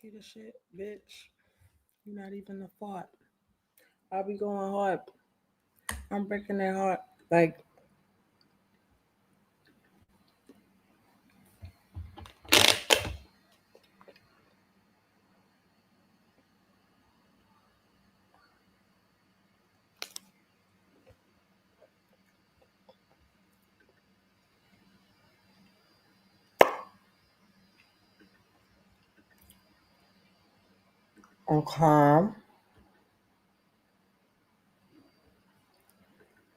Get a shit, bitch. You're not even a thought. I'll be going hard. I'm breaking their heart. Like, okay.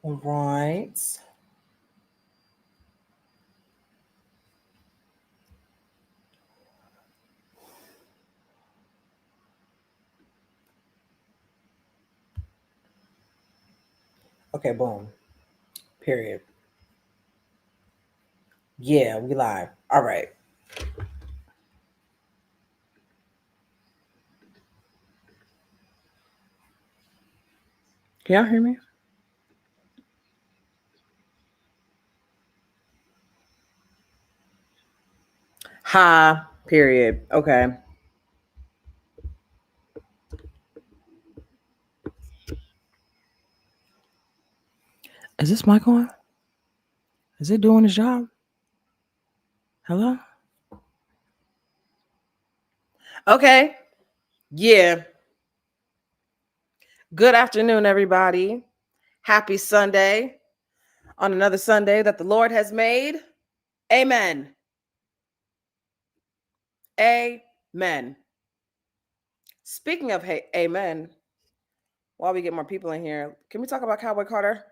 Right. Okay, boom. Period. Yeah, we live. All right. Can y'all hear me? Ha. Period. Okay. Is this mic on? Is it doing its job? Hello? Okay. Yeah. Good afternoon, everybody. Happy Sunday on another Sunday that the Lord has made. Amen. Amen. Speaking of hey, amen, while we get more people in here, can we talk about Cowboy Carter?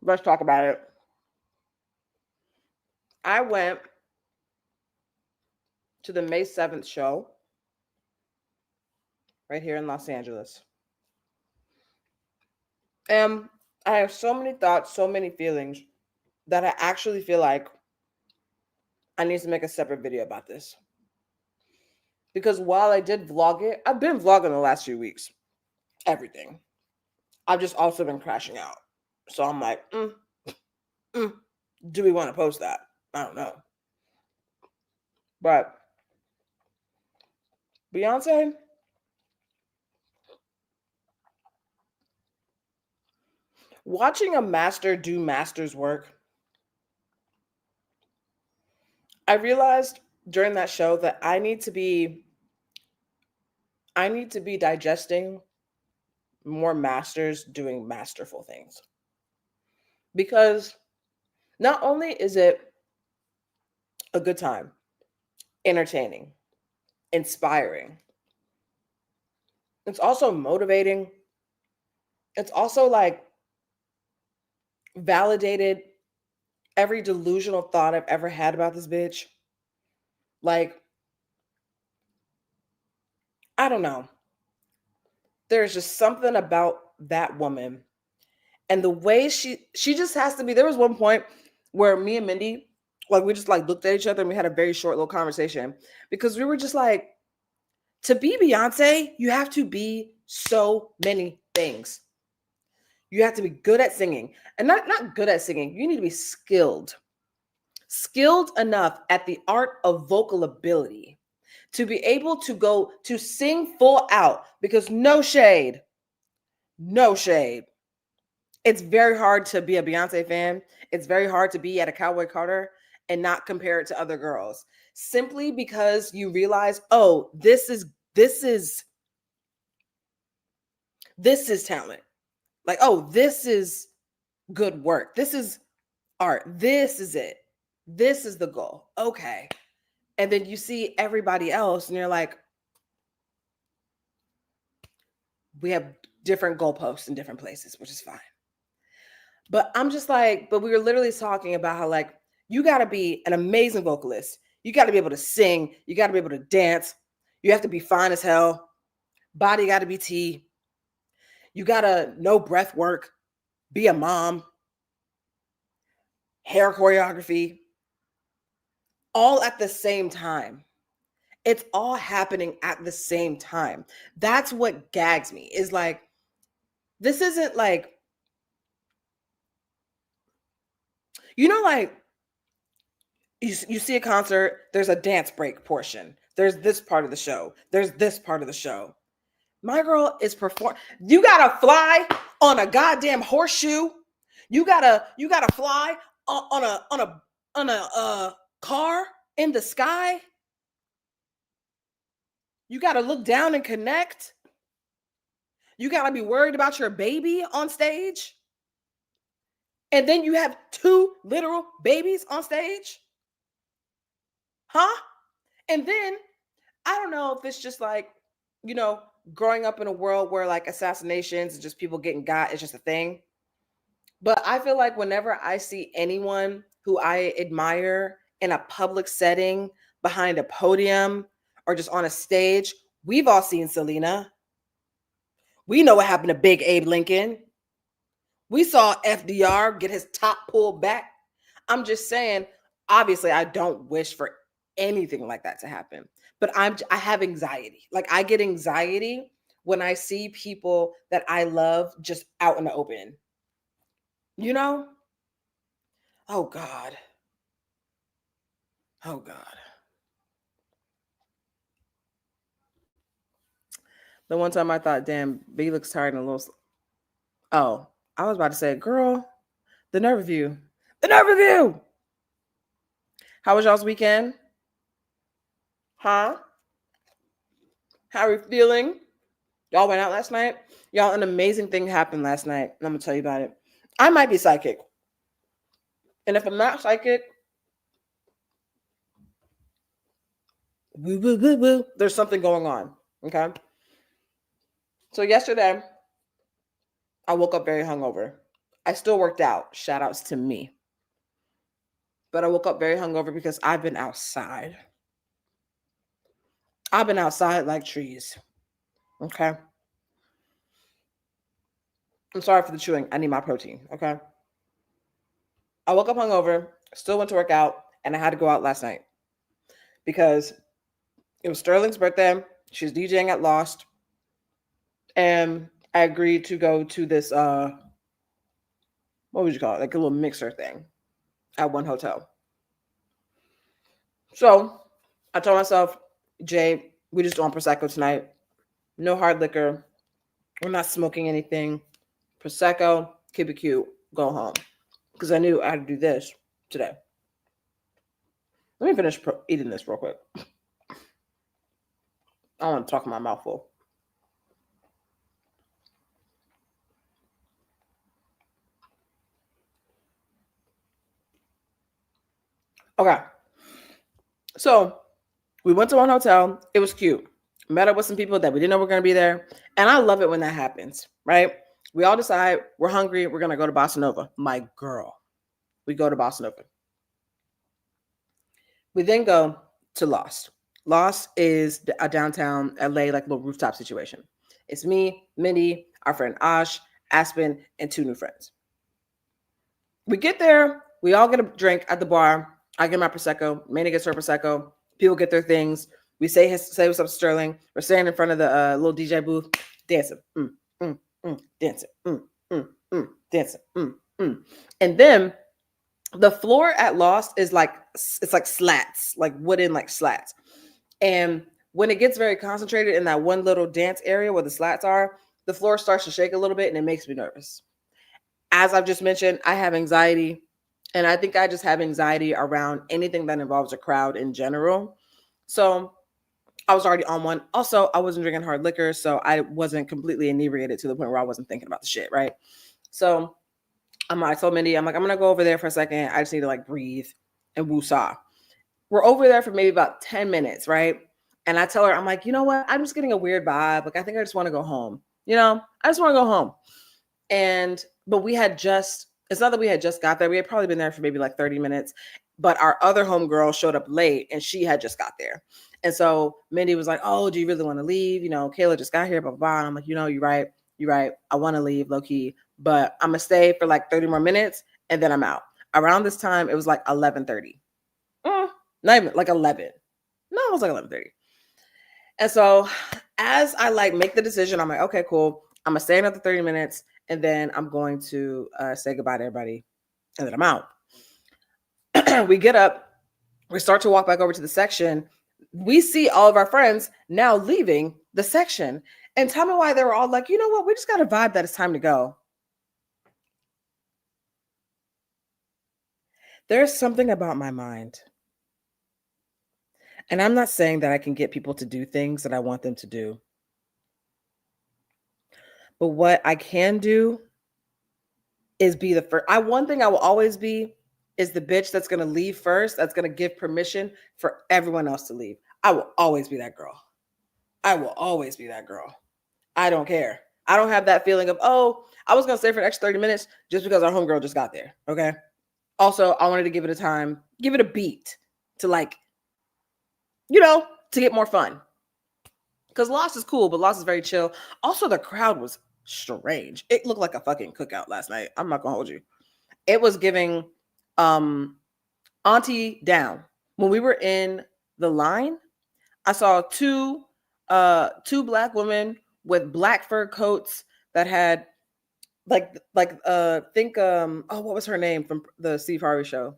Let's talk about it. I went to the May 7th show right here in Los Angeles. And I have so many thoughts, so many feelings that I actually feel like I need to make a separate video about this. Because while I did vlog it, I've been vlogging the last few weeks. Everything. I've just also been crashing out. So I'm like, do we want to post that? I don't know. But Beyonce, watching a master do master's work, I realized during that show that I need to be digesting more masters doing masterful things. Because not only is it a good time, entertaining, inspiring, it's also motivating. It's also like validated every delusional thought I've ever had about this bitch. Like, I don't know. There's just something about that woman and the way she just has to be. There was one point where me and Mindy, like, we just like looked at each other and we had a very short little conversation because we were just like, to be Beyonce, you have to be so many things. You have to be good at singing, and not good at singing. You need to be skilled enough at the art of vocal ability to be able to go to sing full out, because no shade, it's very hard to be a Beyonce fan. It's very hard to be at a Cowboy Carter and not compare it to other girls, simply because you realize, oh, this is talent. Like, oh, this is good work. This is art. This is it. This is the goal. Okay. And then you see everybody else and you're like, we have different goalposts in different places, which is fine. But I'm just like, but we were literally talking about how, like, you got to be an amazing vocalist. You got to be able to sing. You got to be able to dance. You have to be fine as hell. Body got to be T. You got to know breath work, be a mom, hair choreography, all at the same time. It's all happening at the same time. That's what gags me, is like, this isn't like, like You see a concert, there's a dance break portion. There's this part of the show. There's this part of the show. My girl is You gotta fly on a goddamn horseshoe. You gotta fly on a car in the sky. You gotta look down and connect. You gotta be worried about your baby on stage. And then you have 2 literal babies on stage. Huh? And then I don't know if it's just like, you know, growing up in a world where like assassinations and just people getting got is just a thing. But I feel like whenever I see anyone who I admire in a public setting, behind a podium, or just on a stage, we've all seen Selena. We know what happened to Big Abe Lincoln. We saw FDR get his top pulled back. I'm just saying, obviously, I don't wish for anything like that to happen. But I have anxiety. Like I get anxiety when I see people that I love just out in the open. You know? Oh God. Oh God. The one time I thought, damn, B looks tired and a little. Oh, I was about to say, girl, the nerve of you. The nerve of you. How was y'all's weekend? Huh? How are you feeling? Y'all went out last night? Y'all, an amazing thing happened last night. And I'm going to tell you about it. I might be psychic. And if I'm not psychic, woo, woo, woo, woo, there's something going on. Okay? So yesterday, I woke up very hungover. I still worked out. Shout outs to me. But I woke up very hungover because I've been outside. I've been outside like trees. Okay? I'm sorry for the chewing. I need my protein. Okay? I woke up hungover, still went to work out, and I had to go out last night because it was Sterling's birthday. She was DJing at Lost. And I agreed to go to this, what would you call it? Like a little mixer thing at one hotel. So I told myself, Jay, we just doing Prosecco tonight. No hard liquor. We're not smoking anything. Prosecco, keep it cute, go home. Because I knew I had to do this today. Let me finish eating this real quick. I want to talk my mouth full. Okay. So we went to one hotel. It was cute. Met up with some people that we didn't know were going to be there. And I love it when that happens, right? We all decide we're hungry. We're going to go to Bossa Nova. My girl. We go to Bossa Nova. We then go to Lost. Lost is a downtown LA, like little rooftop situation. It's me, Mindy, our friend Ash, Aspen, and 2 new friends. We get there. We all get a drink at the bar. I get my Prosecco. Manny gets her Prosecco. People get their things. We say what's up to Sterling. We're standing in front of the little DJ booth, dancing, dancing, dancing, and then the floor at Lost is like it's like slats, like wooden like slats, and when it gets very concentrated in that one little dance area where the slats are, the floor starts to shake a little bit, and it makes me nervous. As I've just mentioned, I have anxiety, and I think I just have anxiety around anything that involves a crowd in general. So I was already on one. Also, I wasn't drinking hard liquor, so I wasn't completely inebriated to the point where I wasn't thinking about the shit, right? So I told Mindy, I'm like, I'm going to go over there for a second. I just need to like breathe and woosah. We're over there for maybe about 10 minutes, right? And I tell her, I'm like, you know what? I'm just getting a weird vibe. Like, I think I just want to go home. You know, I just want to go home. But it's not that we had just got there. We had probably been there for maybe like 30 minutes. But our other homegirl showed up late and she had just got there. And so Mindy was like, oh, do you really want to leave? You know, Kayla just got here, blah, blah, blah. And I'm like, you know, you're right. I want to leave low key, but I'm going to stay for like 30 more minutes and then I'm out. Around this time, it was like 11:30. Not even like 11. No, it was like 11:30. And so as I like make the decision, I'm like, okay, cool. I'm going to stay another 30 minutes and then I'm going to say goodbye to everybody and then I'm out. We get up We start to walk back over to the section. We see all of our friends now leaving the section. And tell me why they were all like, you know what? We just got a vibe that it's time to go. There's something about my mind. And I'm not saying that I can get people to do things that I want them to do. But what I can do is be the first. One thing I will always be is the bitch that's going to leave first, that's going to give permission for everyone else to leave. I will always be that girl. I will always be that girl. I don't care. I don't have that feeling of, oh, I was going to stay for an extra 30 minutes just because our homegirl just got there. Okay. Also, I wanted to give it a time, give it a beat to like, to get more fun. Because Lost is cool, but Lost is very chill. Also, the crowd was strange. It looked like a fucking cookout last night. I'm not gonna hold you. It was giving Auntie Down. When we were in the line, I saw two black women with black fur coats that had what was her name from the Steve Harvey show?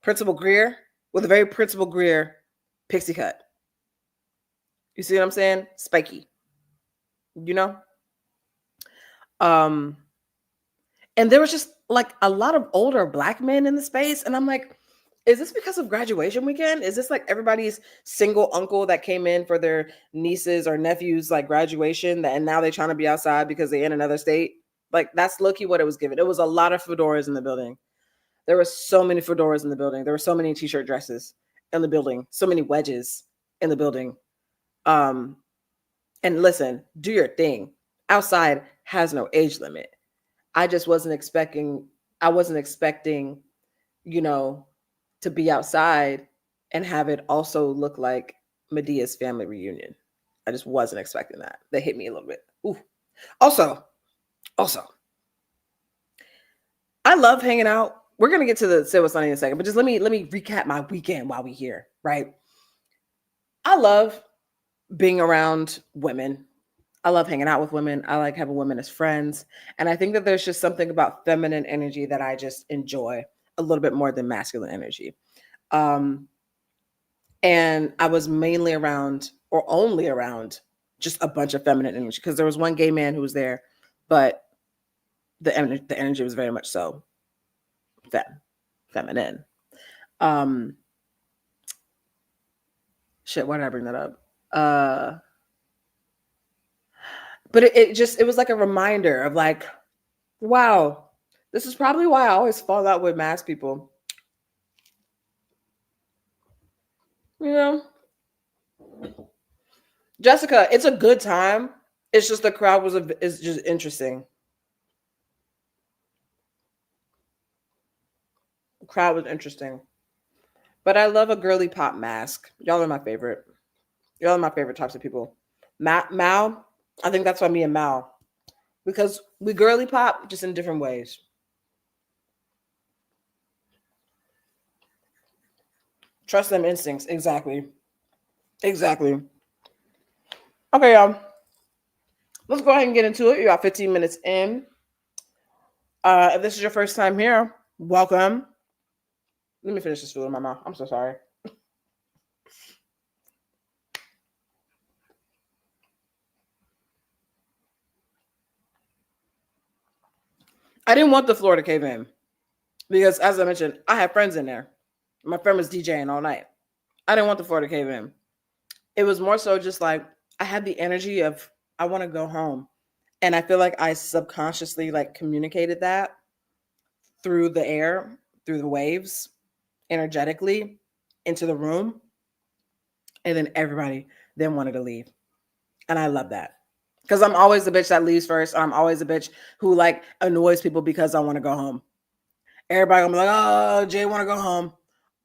Principal Greer, with a very Principal Greer pixie cut. You see what I'm saying? Spiky. And there was just like a lot of older black men in the space. And I'm like, is this because of graduation weekend? Is this like everybody's single uncle that came in for their nieces or nephews like graduation and now they're trying to be outside because they're in another state? Like that's low-key what it was given. It was a lot of fedoras in the building. There were so many fedoras in the building. There were so many t-shirt dresses in the building. So many wedges in the building. And listen, do your thing. Outside has no age limit. I wasn't expecting, to be outside and have it also look like Medea's family reunion. I just wasn't expecting that. They hit me a little bit. Ooh. Also, I love hanging out. We're gonna get to the Say What's Sunny in a second, but just let me recap my weekend while we're here, right? I love being around women. I love hanging out with women. I like having women as friends. And I think that there's just something about feminine energy that I just enjoy a little bit more than masculine energy. And I was mainly around or only around just a bunch of feminine energy because there was one gay man who was there, but the energy was very much so feminine. Shit, why did I bring that up? But it was like a reminder of like, wow, this is probably why I always fall out with mass people. Jessica, it's a good time. It's just the crowd is just interesting. The crowd was interesting. But I love a girly pop mask. Y'all are my favorite. Y'all are my favorite types of people. Mal, I think that's why me and Mal. Because we girly pop just in different ways. Trust them instincts. Exactly. Okay, y'all. Let's go ahead and get into it. You got 15 minutes in. If this is your first time here, welcome. Let me finish this food in my mouth. I'm so sorry. I didn't want the floor to cave in because, as I mentioned, I have friends in there. My friend was DJing all night. I didn't want the floor to cave in. It was more so just like I had the energy of I want to go home. And I feel like I subconsciously like communicated that through the air, through the waves, energetically into the room. And then everybody then wanted to leave. And I love that. Because I'm always the bitch that leaves first. I'm always the bitch who like annoys people because I want to go home. Everybody gonna be like, oh, Jay want to go home.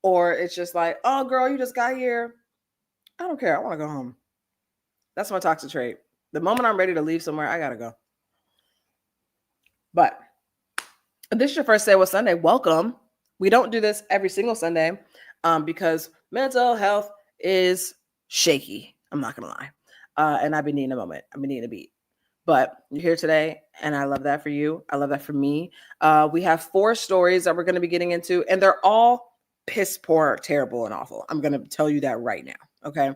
Or it's just like, oh, girl, you just got here. I don't care. I want to go home. That's my toxic trait. The moment I'm ready to leave somewhere, I got to go. But if this is your first Say What Sunday, welcome. We don't do this every single Sunday because mental health is shaky. I'm not going to lie. And I've been needing a moment. I've been needing a beat. But you're here today, and I love that for you. I love that for me. We have 4 stories that we're going to be getting into, and they're all piss poor, terrible, and awful. I'm going to tell you that right now. Okay.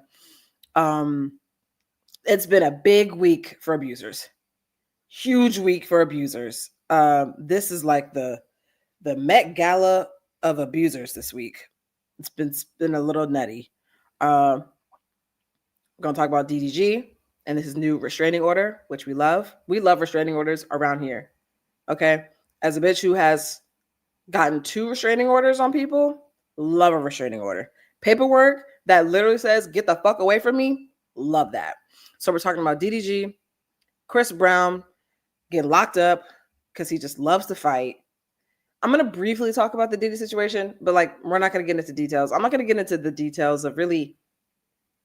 It's been a big week for abusers. Huge week for abusers. This is like the Met Gala of abusers this week. It's been a little nutty. We're gonna talk about DDG and his new restraining order, which we love. We love restraining orders around here. Okay, as a bitch who has gotten 2 restraining orders on people, love a restraining order. Paperwork that literally says "get the fuck away from me," love that. So we're talking about DDG, Chris Brown getting locked up because he just loves to fight. I'm going to briefly talk about the Diddy situation, but like we're not going to get into details. I'm not going to get into the details of really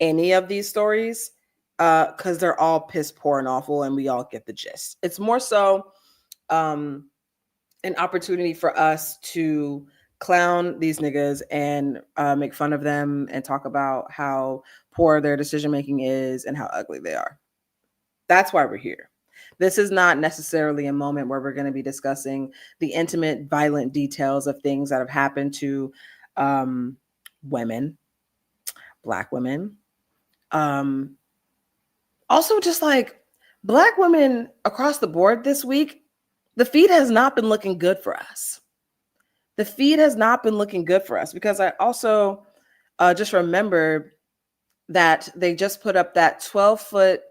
any of these stories because they're all piss poor and awful, and we all get the gist. It's more so an opportunity for us to clown these niggas and make fun of them and talk about how poor their decision making is and how ugly they are. That's why we're here. This is not necessarily a moment where we're going to be discussing the intimate, violent details of things that have happened to women, Black women. Also, just like Black women across the board this week, the feed has not been looking good for us. The feed has not been looking good for us because I also just remembered that they just put up that 12-foot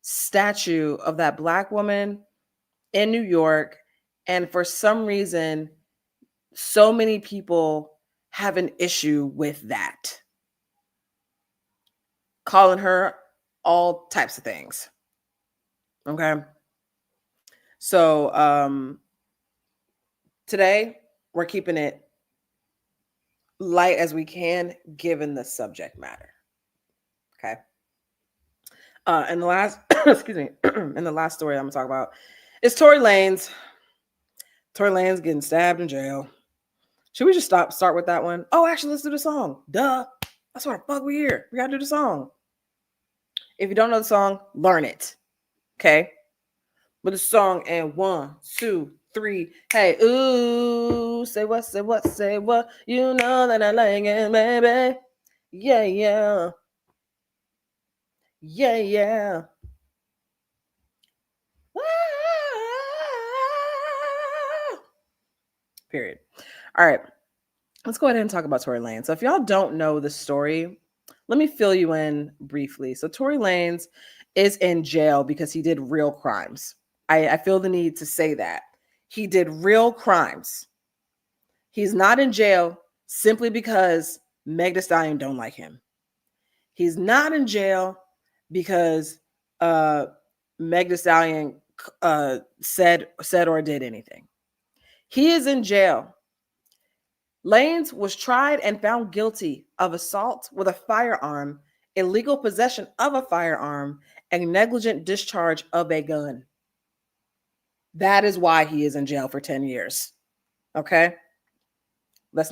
statue of that Black woman in New York. And for some reason, so many people have an issue with that, calling her all types of things. Okay. So today we're keeping it light as we can, given the subject matter. Okay. And the last, excuse me, and the last story I'm gonna talk about is Tory Lanez. Tory Lanez getting stabbed in jail. Should we just start with that one? Oh, actually, let's do the song. Duh. That's what the fuck we here. We gotta do the song. If you don't know the song, learn it. Okay. With the song and 1, 2, 3. Hey, ooh, say what, say what, say what. You know that I like it, baby. Yeah, yeah. Yeah, yeah. Period. All right. Let's go ahead and talk about Tory Lanez. So if y'all don't know the story, let me fill you in briefly. So Tory Lanez is in jail because he did real crimes. I feel the need to say that. He did real crimes. He's not in jail simply because Meg Thee Stallion don't like him. He's not in jail because Meg Thee Stallion said or did anything. He is in jail. Lanez was tried and found guilty of assault with a firearm, illegal possession of a firearm, and negligent discharge of a gun. That is why he is in jail for 10 years. Okay? Let's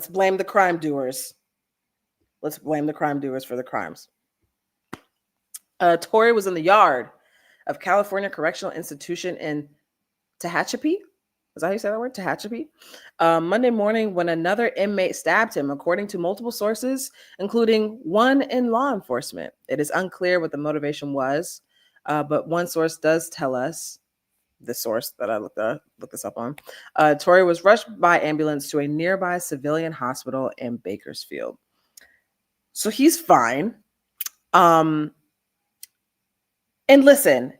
blame the crime doers. Let's blame the crime doers for the crimes. Tory was in the yard of California Correctional Institution in Tehachapi. Is that how you say that word? Tehachapi? Monday morning when another inmate stabbed him, according to multiple sources, including one in law enforcement. It is unclear what the motivation was, but one source does tell us, the source that I looked this up on, Tory was rushed by ambulance to a nearby civilian hospital in Bakersfield. So he's fine. And listen,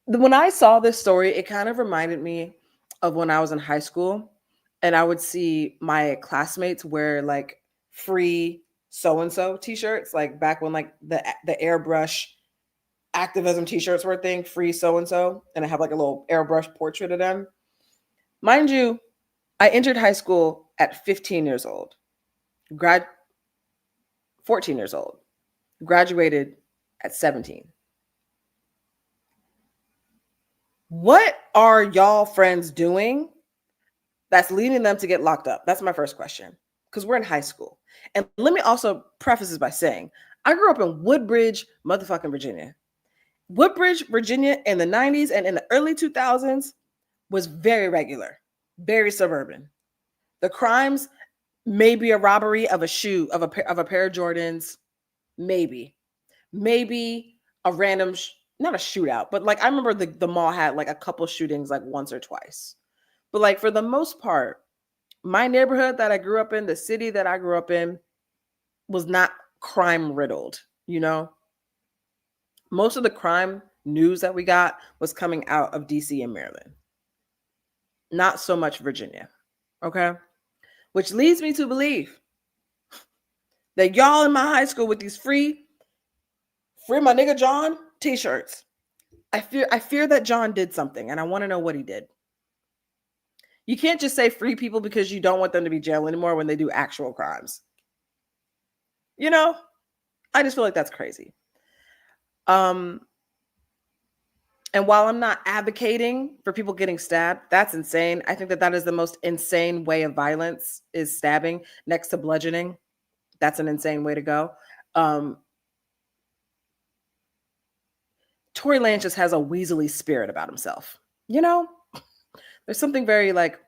when I saw this story, it kind of reminded me of when I was in high school and I would see my classmates wear like free so-and-so t-shirts, like back when like the airbrush activism t-shirts were a thing, free so-and-so, and I have like a little airbrush portrait of them. Mind you, I entered high school at 15 years old, 14 years old, graduated at 17. What are y'all friends doing that's leading them to get locked up? That's my first question, because we're in high school. And let me also preface this by saying, I grew up in Woodbridge, motherfucking Virginia. Woodbridge, Virginia in the 90s and in the early 2000s was very regular, very suburban. The crimes, maybe a robbery of a shoe, of a pair of Jordans, maybe. Maybe a random not a shootout, but like I remember the mall had like a couple shootings like once or twice. But like for the most part, my neighborhood that I grew up in, the city that I grew up in, was not crime riddled, you know? Most of the crime news that we got was coming out of DC and Maryland, not so much Virginia. Okay? Which leads me to believe that y'all in my high school with these free my nigga John t-shirts. I fear that John did something, and I want to know what he did. You can't just say free people because you don't want them to be jailed anymore when they do actual crimes. You know? I just feel like that's crazy. And while I'm not advocating for people getting stabbed, that's insane. I think that is the most insane way of violence, is stabbing next to bludgeoning. That's an insane way to go. Tory Lanez just has a weaselly spirit about himself. You know? There's something very like,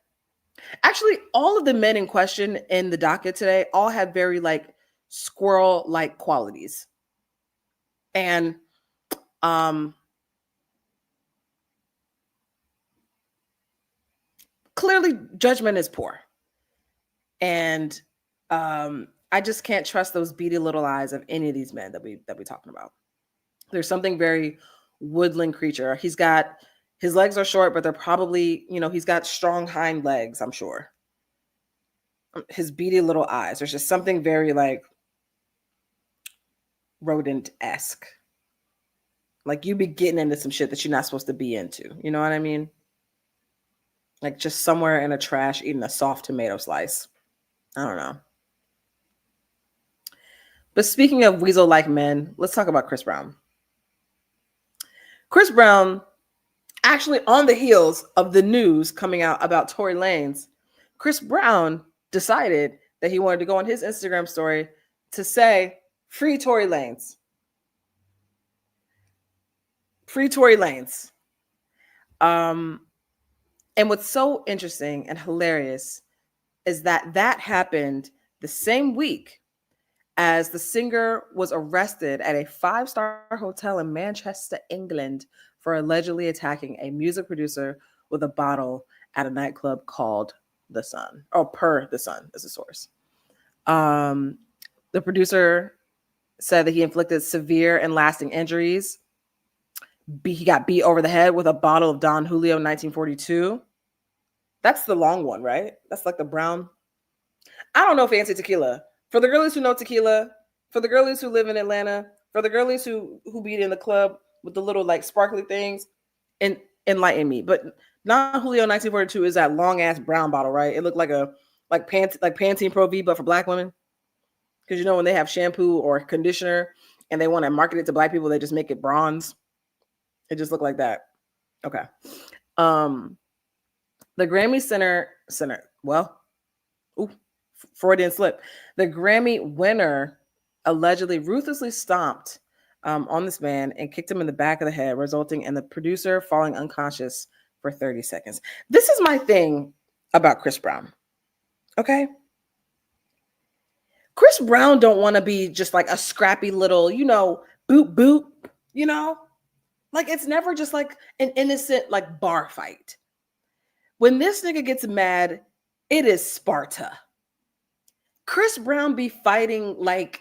actually, all of the men in question in the docket today all have very like squirrel-like qualities. And clearly judgment is poor. And I just can't trust those beady little eyes of any of these men that we're talking about. There's something very woodland creature. His legs are short, but they're probably, he's got strong hind legs, I'm sure. His beady little eyes. There's just something very like rodent-esque. Like you be getting into some shit that you're not supposed to be into. You know what I mean? Like just somewhere in a trash eating a soft tomato slice. I don't know. But speaking of weasel-like men, let's talk about Chris Brown. Chris Brown, actually on the heels of the news coming out about Tory Lanez, Chris Brown decided that he wanted to go on his Instagram story to say, free Tory Lanez. Free Tory Lanez. And what's so interesting and hilarious is that happened the same week as the singer was arrested at a 5-star hotel in Manchester, England, for allegedly attacking a music producer with a bottle at a nightclub called The Sun, or per The Sun is the source. The producer said that he inflicted severe and lasting injuries. He got beat over the head with a bottle of Don Julio 1942. That's the long one, right? That's like the brown. I don't know fancy tequila. For the girlies who know tequila, for the girlies who live in Atlanta, for the girlies who be in the club with the little like sparkly things, and enlighten me. But Don Julio 1942 is that long ass brown bottle, right? It looked like Pantene Pro V, but for black women. Because when they have shampoo or conditioner and they want to market it to black people, they just make it bronze. It just looked like that. Okay. The Grammy Center. Well, Freudian slip. The Grammy winner allegedly ruthlessly stomped on this man and kicked him in the back of the head, resulting in the producer falling unconscious for 30 seconds. This is my thing about Chris Brown. Okay? Chris Brown don't want to be just like a scrappy little, boop, boop, Like it's never just like an innocent like bar fight. When this nigga gets mad, it is Sparta. Chris Brown be fighting like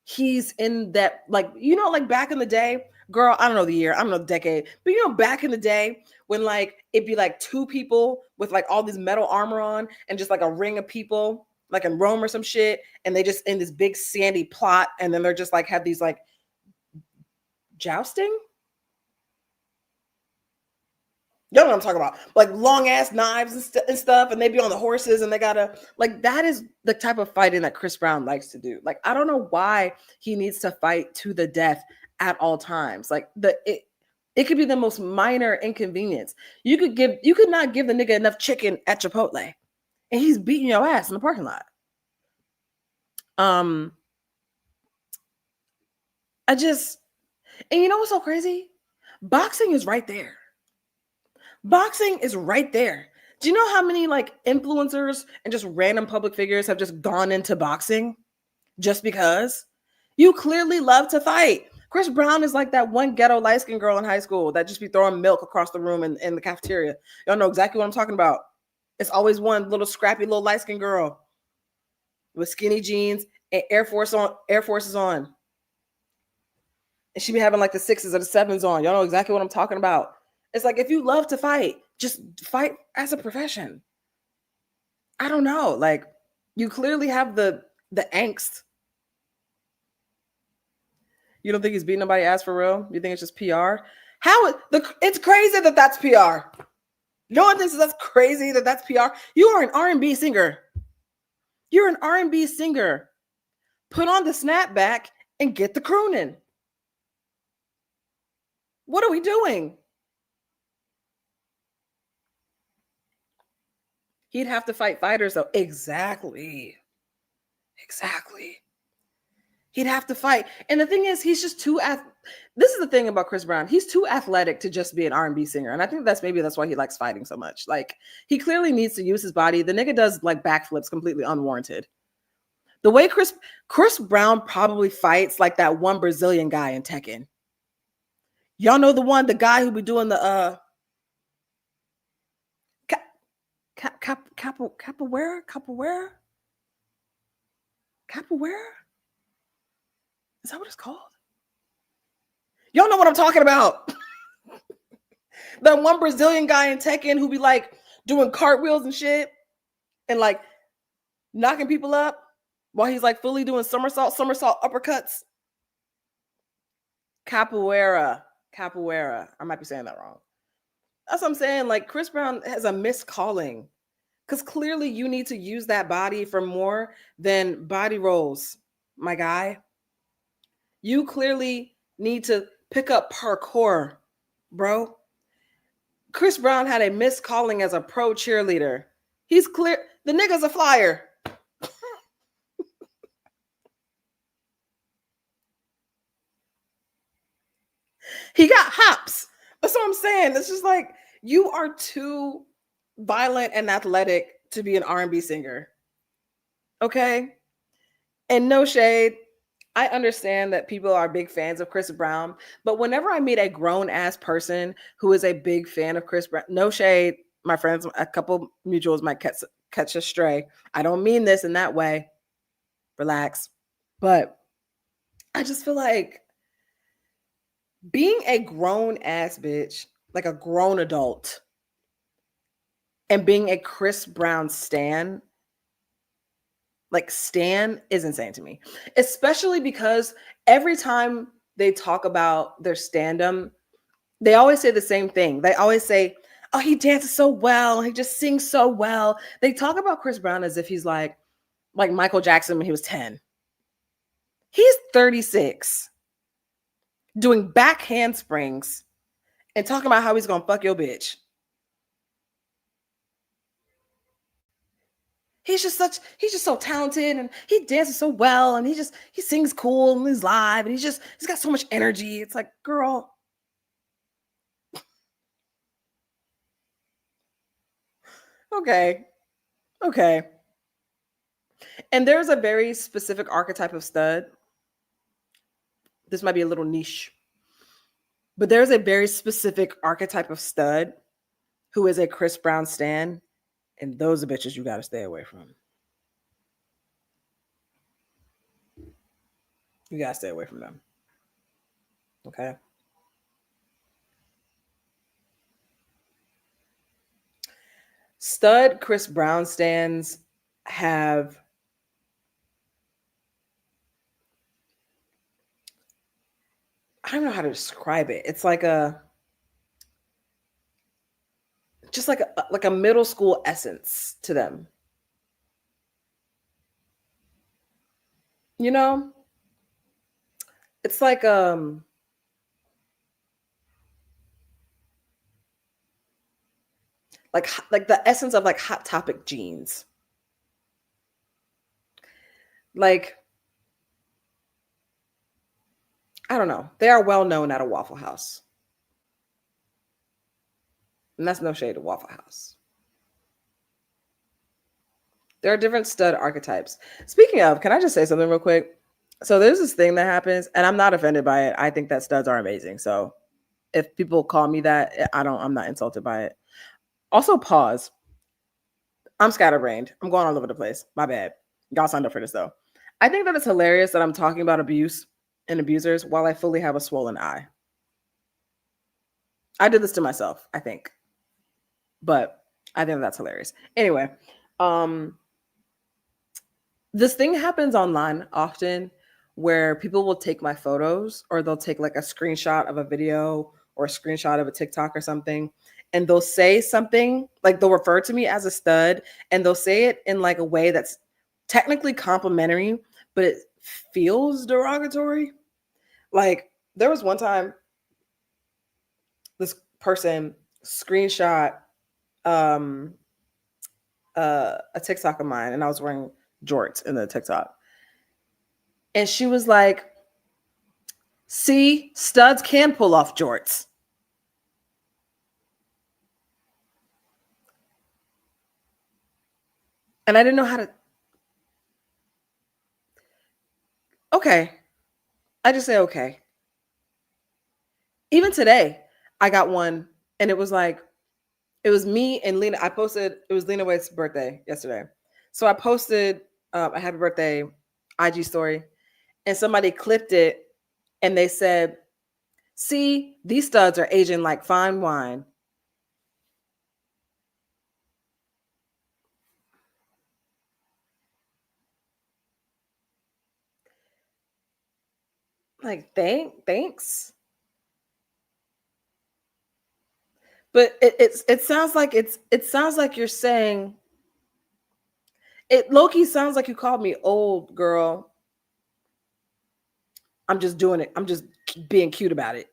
he's in that, like, like back in the day, girl, I don't know the year, I don't know the decade, but back in the day when like it'd be like two people with like all this metal armor on and just like a ring of people like in Rome or some shit, and they just in this big sandy plot, and then they're just like have these like jousting. You know what I'm talking about? Like long ass knives and stuff, and they be on the horses, and they gotta like that is the type of fighting that Chris Brown likes to do. Like I don't know why he needs to fight to the death at all times. Like it could be the most minor inconvenience. You could not give the nigga enough chicken at Chipotle, and he's beating your ass in the parking lot. And you know what's so crazy? Boxing is right there. Boxing is right there Do you know how many like influencers and just random public figures have just gone into boxing just because? You clearly love to fight. Chris Brown is like that one ghetto light-skinned girl in high school that just be throwing milk across the room in the cafeteria. Y'all know exactly what I'm talking about. It's always one little scrappy little light-skinned girl with skinny jeans and Air Forces on. And she be having like the 6s or the 7s on. Y'all know exactly what I'm talking about. It's like, if you love to fight, just fight as a profession. I don't know. Like, you clearly have the angst. You don't think he's beating nobody's ass for real? You think it's just PR? It's crazy that that's PR. No one thinks that's crazy that that's PR. You are an R&B singer. You're an R&B singer. Put on the snapback and get the crooning. What are we doing? He'd have to fight fighters though. Exactly. He'd have to fight. And the thing is, he's just too this is the thing about Chris Brown. He's too athletic to just be an R&B singer. And I think that's why he likes fighting so much. Like, he clearly needs to use his body. The nigga does like backflips completely unwarranted. The way Chris Brown probably fights like that one Brazilian guy in Tekken. Y'all know the guy who be doing the capoeira? Is that what it's called? Y'all know what I'm talking about. That one Brazilian guy in Tekken who be like doing cartwheels and shit and like knocking people up while he's like fully doing somersault uppercuts. Capoeira. I might be saying that wrong. That's what I'm saying. Like, Chris Brown has a miscalling because clearly you need to use that body for more than body rolls, my guy. You clearly need to pick up parkour, bro. Chris Brown had a miscalling as a pro cheerleader. He's clear. The nigga's a flyer. He got hops. That's what I'm saying. It's just like, you are too violent and athletic to be an R&B singer. Okay? And no shade. I understand that people are big fans of Chris Brown, but whenever I meet a grown-ass person who is a big fan of Chris Brown, no shade, my friends, a couple mutuals might catch a stray. I don't mean this in that way. Relax. But I just feel like being a grown-ass bitch, like a grown adult, and being a Chris Brown stan, is insane to me. Especially because every time they talk about their stand-up, they always say the same thing. They always say, oh, he dances so well. He just sings so well. They talk about Chris Brown as if he's like Michael Jackson when he was 10. He's 36, doing back handsprings and talking about how he's going to fuck your bitch. He's just so talented and he dances so well and he sings cool and he's live and he's got so much energy. It's like, girl. Okay. And there's a very specific archetype of stud. This might be a little niche, but there's a very specific archetype of stud who is a Chris Brown stan. And those are bitches you got to stay away from. You got to stay away from them. Okay? Stud Chris Brown stans have I don't know how to describe it. It's like a middle school essence to them. You know? It's like the essence of like Hot Topic jeans. Like, I don't know. They are well known at a Waffle House. And that's no shade to Waffle House. There are different stud archetypes. Speaking of, can I just say something real quick? So there's this thing that happens, and I'm not offended by it. I think that studs are amazing. So if people call me that, I'm not insulted by it. Also, pause. I'm scatterbrained. I'm going all over the place. My bad. Y'all signed up for this though. I think that it's hilarious that I'm talking about abuse and abusers while I fully have a swollen eye. I did this to myself, I think. But I think that's hilarious. Anyway, this thing happens online often where people will take my photos or they'll take like a screenshot of a video or a screenshot of a TikTok or something, and they'll say something like they'll refer to me as a stud, and they'll say it in like a way that's technically complimentary, but it feels derogatory. Like there was one time this person screenshot a TikTok of mine, and I was wearing jorts in the TikTok. And she was like, see, studs can pull off jorts. And I didn't know how to. Okay. I just say, okay. Even today, I got one, and it was like, it was me and Lena. I posted, it was Lena Waite's birthday yesterday. So I posted a happy birthday IG story, and somebody clipped it, and they said, see, these studs are aging like fine wine. Like, thanks. But it sounds like it sounds like you're saying it low-key sounds like you called me old girl. I'm just doing it. I'm just being cute about it.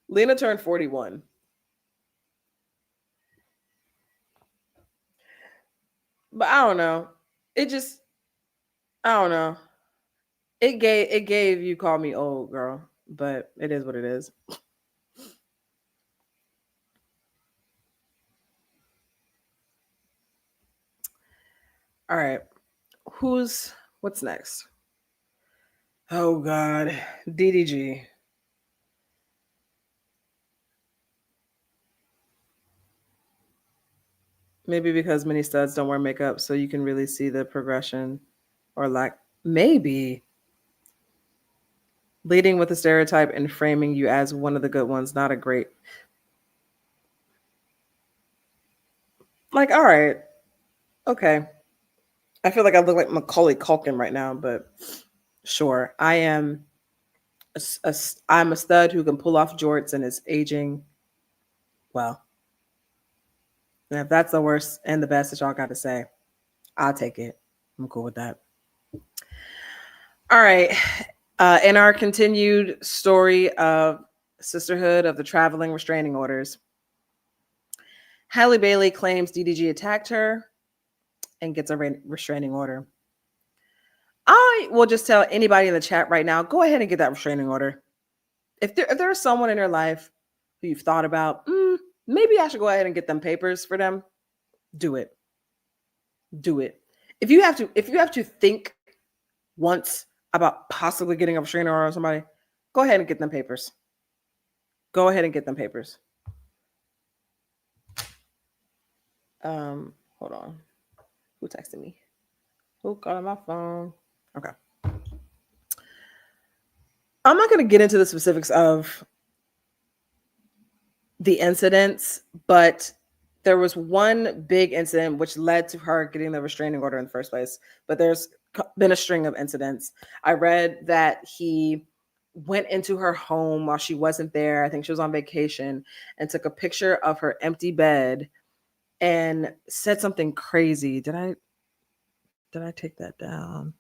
Lena turned 41. But I don't know. It just I don't know. It gave you call me old girl, but it is what it is. All right. What's next? Oh God. DDG. Maybe because many studs don't wear makeup, so you can really see the progression or lack. Maybe leading with a stereotype and framing you as one of the good ones, not a great. Like, all right, okay. I feel like I look like Macaulay Culkin right now, but sure, I am. I'm a stud who can pull off jorts and is aging well. And if that's the worst and the best that y'all got to say, I'll take it. I'm cool with that. All right. In our continued story of sisterhood of the traveling restraining orders, Halle Bailey claims DDG attacked her and gets a restraining order. I will just tell anybody in the chat right now, go ahead and get that restraining order. If there's someone in your life who you've thought about, maybe I should go ahead and get them papers for them, do it. Do it. If you have to think once about possibly getting a restraining order on somebody, go ahead and get them papers. Go ahead and get them papers. Hold on. Who texted me? Who got on my phone? Okay. I'm not going to get into the specifics of the incidents, but there was one big incident which led to her getting the restraining order in the first place. But there's been a string of incidents. I read that he went into her home while she wasn't there. I think she was on vacation, and took a picture of her empty bed and said something crazy. Did I take that down?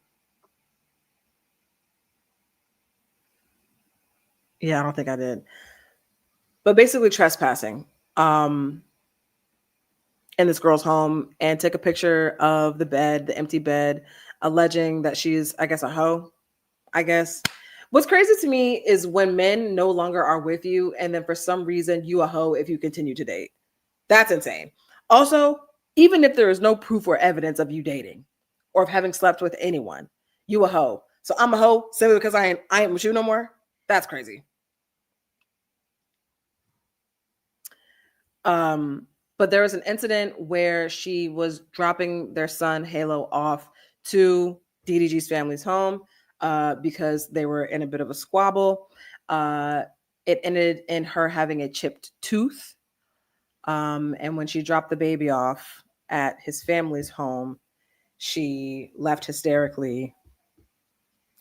Yeah, I don't think I did. But basically trespassing in this girl's home, and took a picture of the bed, the empty bed, alleging that she's, I guess, a hoe. I guess. What's crazy to me is when men no longer are with you, and then for some reason you a hoe if you continue to date. That's insane. Also, Even if there is no proof or evidence of you dating or of having slept with anyone, you a hoe. So I'm a hoe simply because I ain't with you no more. That's crazy. But there was an incident where she was dropping their son Halo off to DDG's family's home because they were in a bit of a squabble. It ended in her having a chipped tooth. And when she dropped the baby off at his family's home, she left hysterically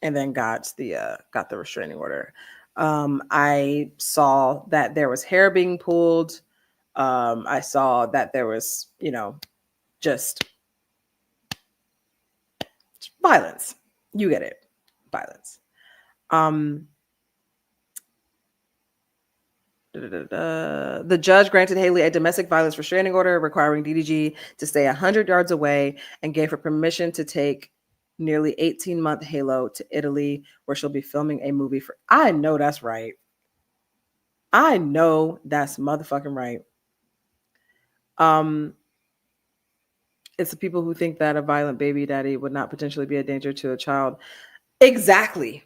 and then got the restraining order. I saw that there was hair being pulled. I saw that there was, just violence. You get it, violence. The judge granted Haley a domestic violence restraining order requiring DDG to stay 100 yards away and gave her permission to take nearly 18-month Halo to Italy, where she'll be filming a movie for. I know that's right. I know that's motherfucking right. It's the people who think that a violent baby daddy would not potentially be a danger to a child. Exactly.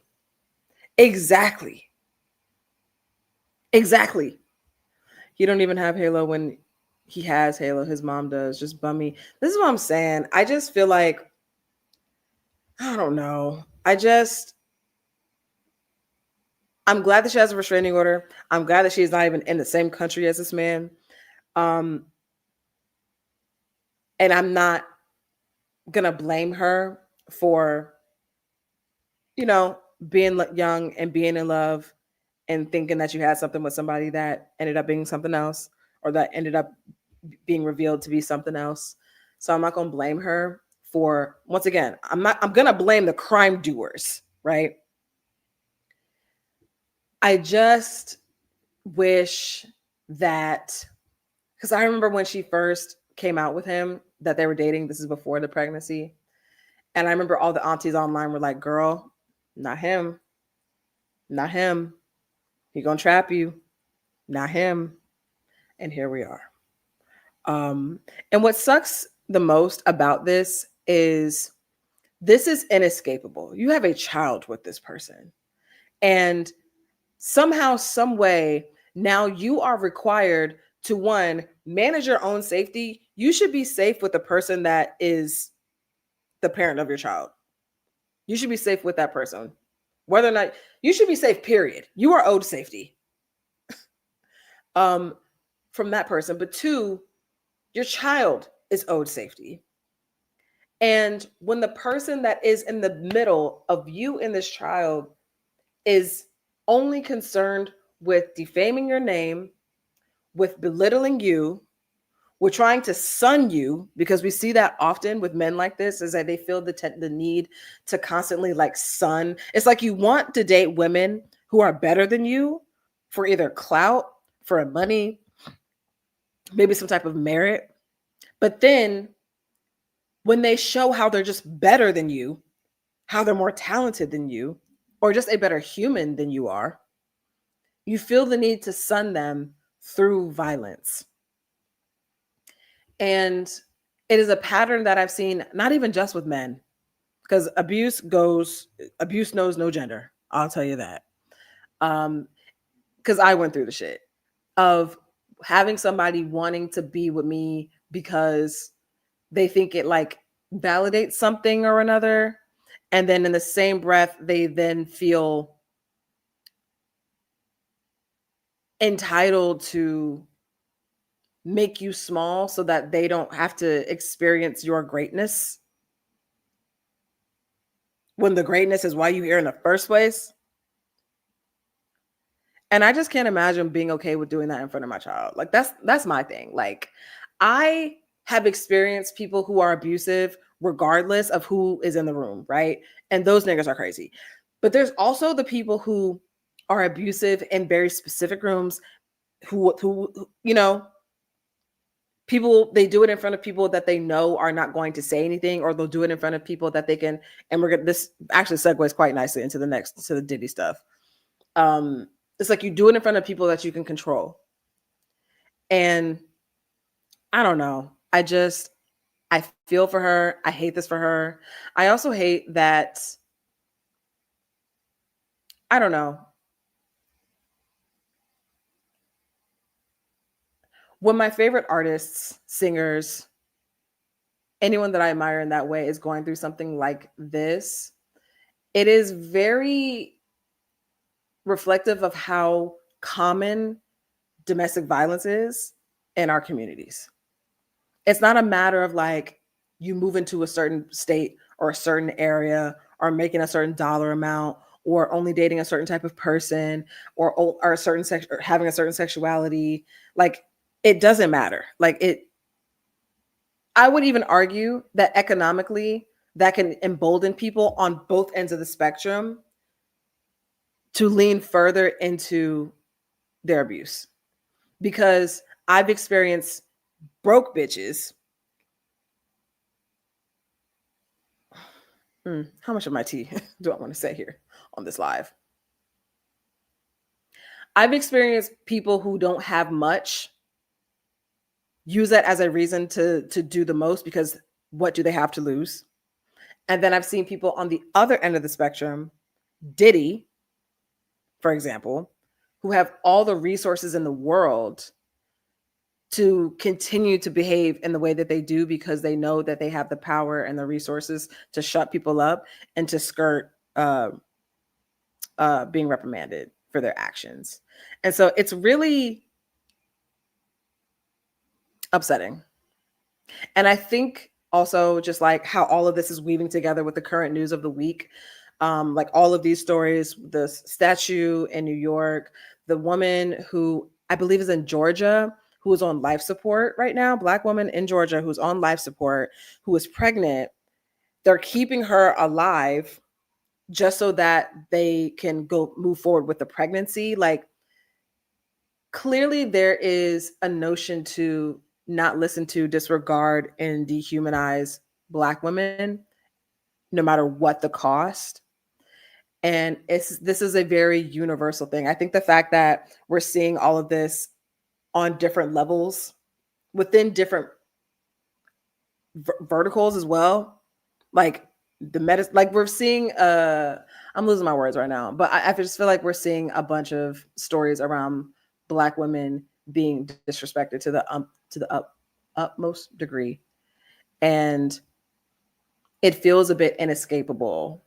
He don't even have Halo when he has Halo. His mom does. Just bummy. This is what I'm saying. I just feel like, I don't know. I'm glad that she has a restraining order. I'm glad that she's not even in the same country as this man. And I'm not gonna blame her for, being young and being in love and thinking that you had something with somebody that ended up being something else, or that ended up being revealed to be something else. So I'm not going to blame her for, once again, I'm going to blame the crime doers, right? I just wish that, because I remember when she first came out with him that they were dating, this is before the pregnancy. And I remember all the aunties online were like, girl, not him. He gonna trap you. Not him. And here we are. And what sucks the most about this is inescapable. You have a child with this person. And somehow, some way, now you are required to, one, manage your own safety. You should be safe with the person that is the parent of your child. You should be safe with that person. Whether or not, you should be safe, period. You are owed safety from that person. But two, your child is owed safety. And when the person that is in the middle of you and this child is only concerned with defaming your name, with belittling you, with trying to sun you, because we see that often with men like this, is that they feel the need to constantly sun. It's like you want to date women who are better than you for either clout, for money, maybe some type of merit. But then when they show how they're just better than you, how they're more talented than you, or just a better human than you are, you feel the need to sun them through violence. And it is a pattern that I've seen, not even just with men, because abuse knows no gender. I'll tell you that. Because I went through the shit of having somebody wanting to be with me because they think it validates something or another. And then in the same breath, they then feel entitled to make you small so that they don't have to experience your greatness, when the greatness is why you're here in the first place. And I just can't imagine being okay with doing that in front of my child. That's my thing. I have experienced people who are abusive regardless of who is in the room, right? And those niggas are crazy. But there's also the people who are abusive in very specific rooms, who people, they do it in front of people that they know are not going to say anything, or they'll do it in front of people that they can. And this actually segues quite nicely into the Diddy stuff. It's like you do it in front of people that you can control. And I don't know. I feel for her. I hate this for her. I also hate that, I don't know, when my favorite artists, singers, anyone that I admire in that way is going through something like this, it is very reflective of how common domestic violence is in our communities. It's not a matter of like you move into a certain state or a certain area or making a certain dollar amount or only dating a certain type of person or a certain sex or having a certain sexuality. Like it doesn't matter. Like it, I would even argue that economically that can embolden people on both ends of the spectrum to lean further into their abuse because I've experienced broke bitches. How much of my tea do I want to say here on this live? I've experienced people who don't have much use that as a reason to do the most because what do they have to lose? And then I've seen people on the other end of the spectrum, Diddy, for example, who have all the resources in the world to continue to behave in the way that they do because they know that they have the power and the resources to shut people up and to skirt being reprimanded for their actions. And so it's really upsetting. And I think also just like how all of this is weaving together with the current news of the week, like all of these stories, the statue in New York, the woman who I believe is in Georgia, who is on life support right now, Black woman in Georgia who's on life support, who is pregnant. They're keeping her alive just so that they can go move forward with the pregnancy. Like clearly there is a notion to not listen to, disregard, and dehumanize Black women, no matter what the cost. And this is a very universal thing. I think the fact that we're seeing all of this on different levels within different verticals as well, like the medicine, like we're seeing. I'm losing my words right now, but I just feel like we're seeing a bunch of stories around Black women being disrespected to the utmost degree, and it feels a bit inescapable,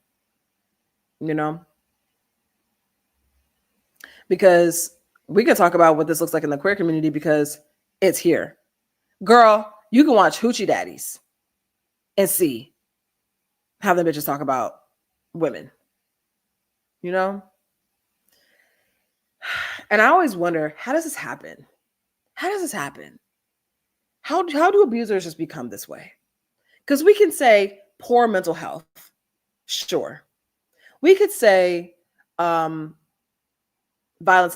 you know, because we can talk about what this looks like in the queer community because it's here. Girl, you can watch Hoochie Daddies and see how the bitches talk about women, you know? And I always wonder, how does this happen? How does this happen? How do abusers just become this way? Because we can say poor mental health. Sure. We could say violence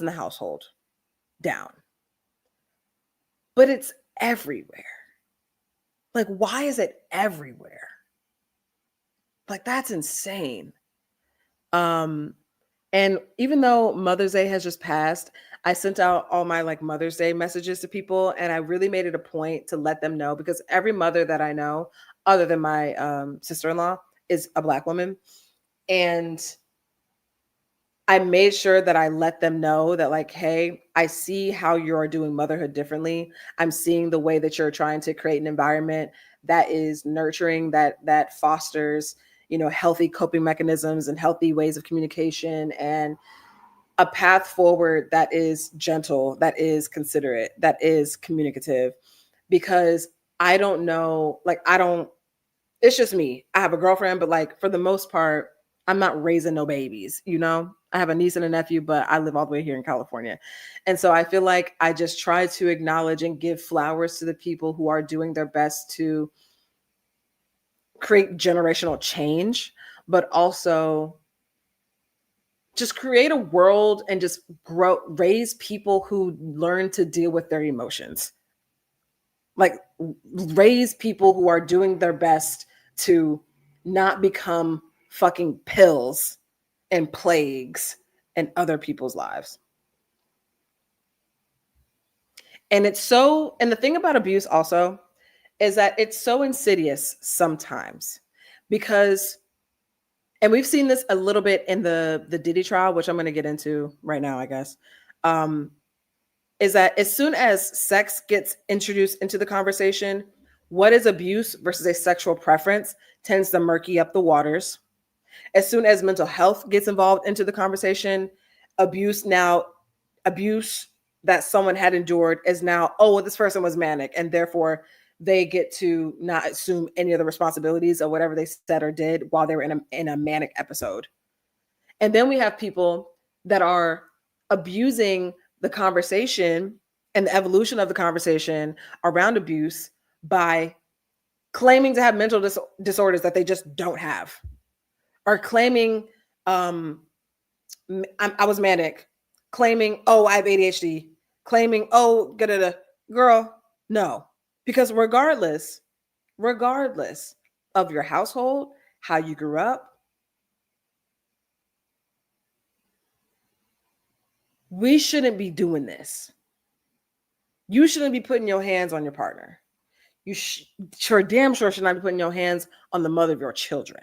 in the household, down. But it's everywhere. Like, why is it everywhere? Like, that's insane. And even though Mother's Day has just passed, I sent out all my like Mother's Day messages to people, and I really made it a point to let them know because every mother that I know, other than my sister-in-law, is a Black woman. And I made sure that I let them know that, like, hey, I see how you're doing motherhood differently. I'm seeing the way that you're trying to create an environment that is nurturing, that fosters, you know, healthy coping mechanisms and healthy ways of communication and a path forward that is gentle, that is considerate, that is communicative. Because I don't know, like, it's just me. I have a girlfriend, but like for the most part, I'm not raising no babies, you know? I have a niece and a nephew, but I live all the way here in California. And so I feel like I just try to acknowledge and give flowers to the people who are doing their best to create generational change, but also just create a world and just raise people who learn to deal with their emotions. Like raise people who are doing their best to not become fucking pills and plagues in other people's lives. And it's so, and the thing about abuse also is that it's so insidious sometimes because, and we've seen this a little bit in the Diddy trial, which I'm going to get into right now, I guess, is that as soon as sex gets introduced into the conversation, what is abuse versus a sexual preference tends to murky up the waters. As soon as mental health gets involved into the conversation, abuse that someone had endured is now, oh, well, this person was manic, and therefore they get to not assume any of the responsibilities of whatever they said or did while they were in a manic episode. And then we have people that are abusing the conversation and the evolution of the conversation around abuse by claiming to have mental disorders that they just don't have, or claiming I was manic, claiming, oh, I have ADHD, claiming, oh, girl, no. Because regardless of your household, how you grew up, we shouldn't be doing this. You shouldn't be putting your hands on your partner. You damn sure should not be putting your hands on the mother of your children.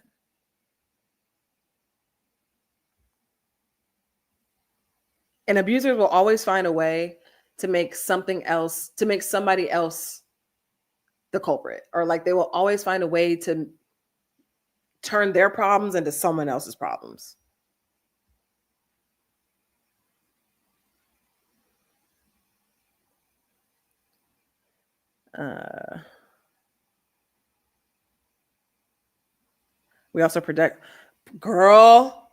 And abusers will always find a way to make somebody else the culprit, or like they will always find a way to turn their problems into someone else's problems. We also protect, girl,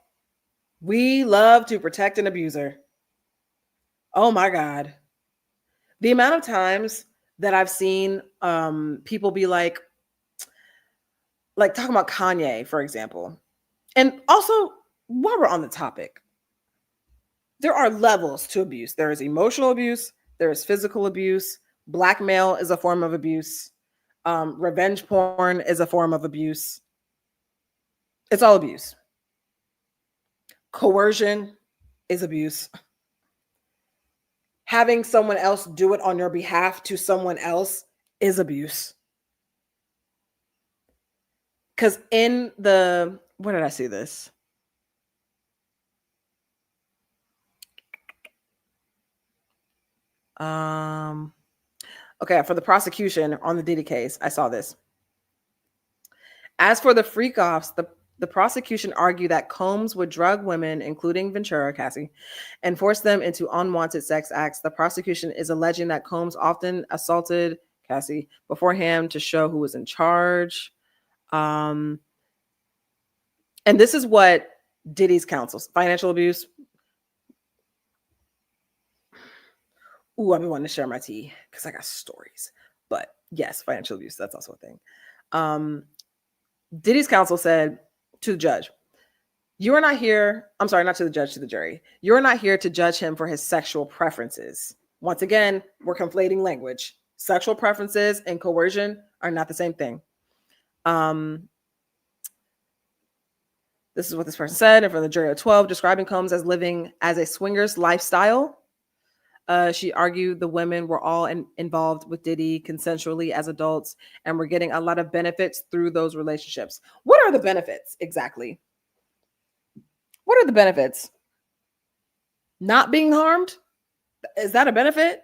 we love to protect an abuser. Oh my God. The amount of times that I've seen people be like talking about Kanye, for example. And also, while we're on the topic, there are levels to abuse. There is emotional abuse, there is physical abuse, blackmail is a form of abuse, revenge porn is a form of abuse. It's all abuse. Coercion is abuse. Having someone else do it on your behalf to someone else is abuse. Because in the, where did I see this? Okay, for the prosecution on the Diddy case, I saw this. As for the freak-offs, the prosecution argued that Combs would drug women, including Ventura, Cassie, and force them into unwanted sex acts. The prosecution is alleging that Combs often assaulted Cassie beforehand to show who was in charge. And this is what Diddy's counsel, financial abuse. Ooh, I've been wanting to share my tea because I got stories. But yes, financial abuse, that's also a thing. Diddy's counsel said to the judge, you are not here, I'm sorry, not to the judge, to the jury. You are not here to judge him for his sexual preferences. Once again, we're conflating language. Sexual preferences and coercion are not the same thing. This is what this person said in front of the jury of 12, describing Combs as living as a swingers lifestyle. She argued the women were all involved with Diddy consensually as adults and were getting a lot of benefits through those relationships. What are the benefits exactly? What are the benefits? Not being harmed? Is that a benefit?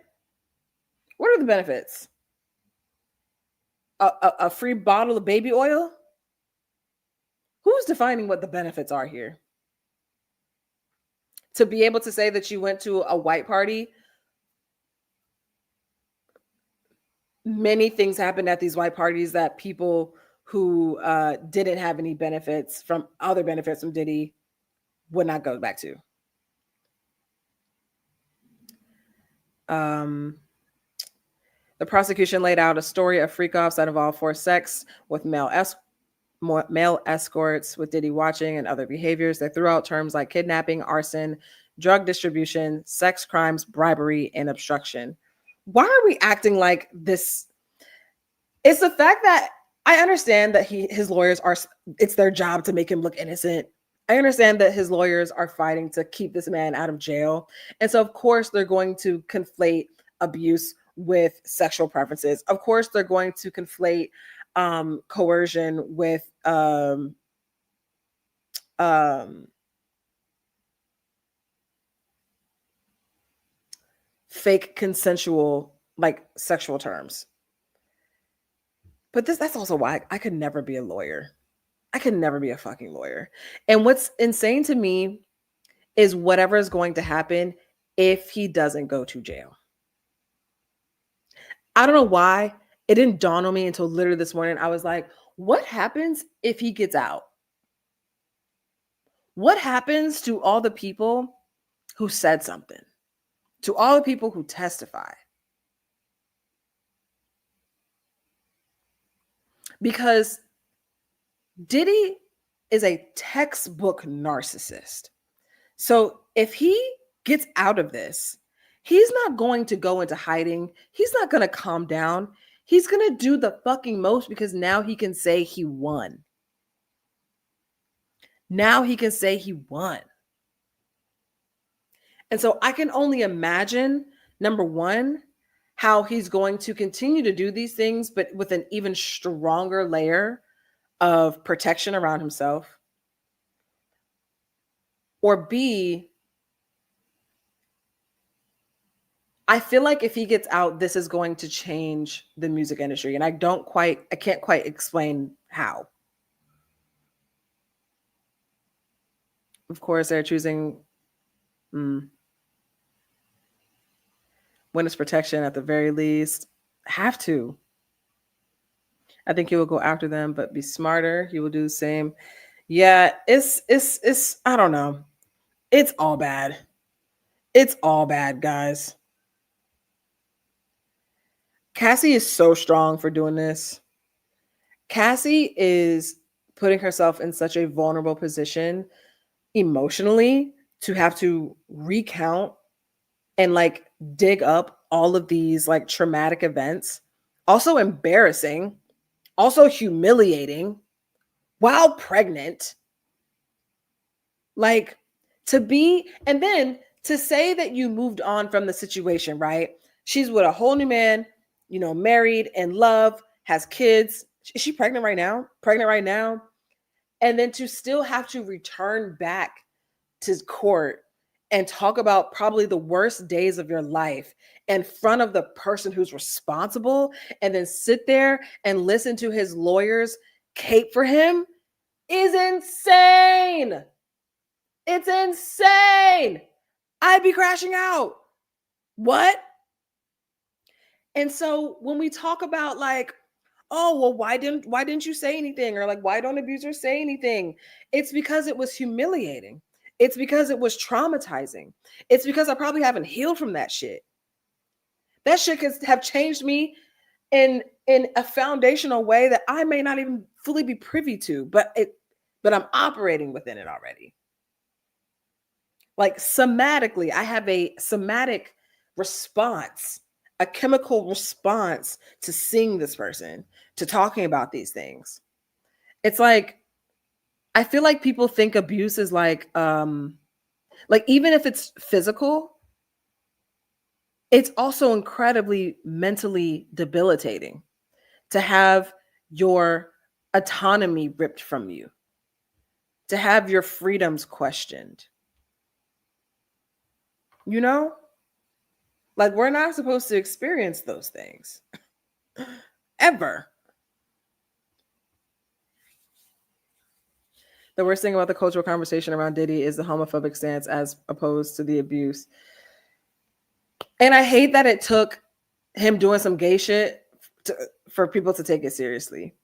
What are the benefits? A free bottle of baby oil? Who's defining what the benefits are here? To be able to say that you went to a white party, many things happened at these white parties that people who didn't have any benefits from Diddy would not go back to. The prosecution laid out a story of freak-offs that involved forced sex with male escorts, with Diddy watching, and other behaviors. They threw out terms like kidnapping, arson, drug distribution, sex crimes, bribery, and obstruction. Why are we acting like this? It's the fact that I understand that his lawyers it's their job to make him look innocent. I understand that his lawyers are fighting to keep this man out of jail. And so, of course, they're going to conflate abuse with sexual preferences. Of course, they're going to conflate coercion with um, fake consensual like sexual terms. But that's also why I could never be a lawyer. I could never be a fucking lawyer. And what's insane to me is whatever is going to happen if he doesn't go to jail. I don't know why. It didn't dawn on me until literally this morning. I was like, what happens if he gets out? What happens to all the people who said something? To all the people who testified? Because Diddy is a textbook narcissist. So if he gets out of this, he's not going to go into hiding. He's not going to calm down. He's going to do the fucking most because now he can say he won. Now he can say he won. And so I can only imagine, number one, how he's going to continue to do these things, but with an even stronger layer of protection around himself. Or B, I feel like if he gets out, this is going to change the music industry. And I can't quite explain how. Of course, they're choosing witness protection at the very least. Have to. I think he will go after them, but be smarter. He will do the same. Yeah, it's I don't know. It's all bad. It's all bad, guys. Cassie is so strong for doing this. Cassie is putting herself in such a vulnerable position emotionally to have to recount and like dig up all of these like traumatic events. Also embarrassing, also humiliating while pregnant. Like to be, and then to say that you moved on from the situation, right? She's with a whole new man, married, in love, has kids. Is she pregnant right now? Pregnant right now. And then to still have to return back to court and talk about probably the worst days of your life in front of the person who's responsible, and then sit there and listen to his lawyers cape for him is insane. It's insane. I'd be crashing out. What? And so when we talk about like, oh, well, why didn't you say anything? Or like, why don't abusers say anything? It's because it was humiliating. It's because it was traumatizing. It's because I probably haven't healed from that shit. That shit could have changed me in a foundational way that I may not even fully be privy to, but I'm operating within it already. Like somatically, I have a somatic response, a chemical response to seeing this person, to talking about these things. It's like, I feel like people think abuse is like even if it's physical, it's also incredibly mentally debilitating to have your autonomy ripped from you, to have your freedoms questioned. Like we're not supposed to experience those things ever. The worst thing about the cultural conversation around Diddy is the homophobic stance as opposed to the abuse. And I hate that it took him doing some gay shit for people to take it seriously.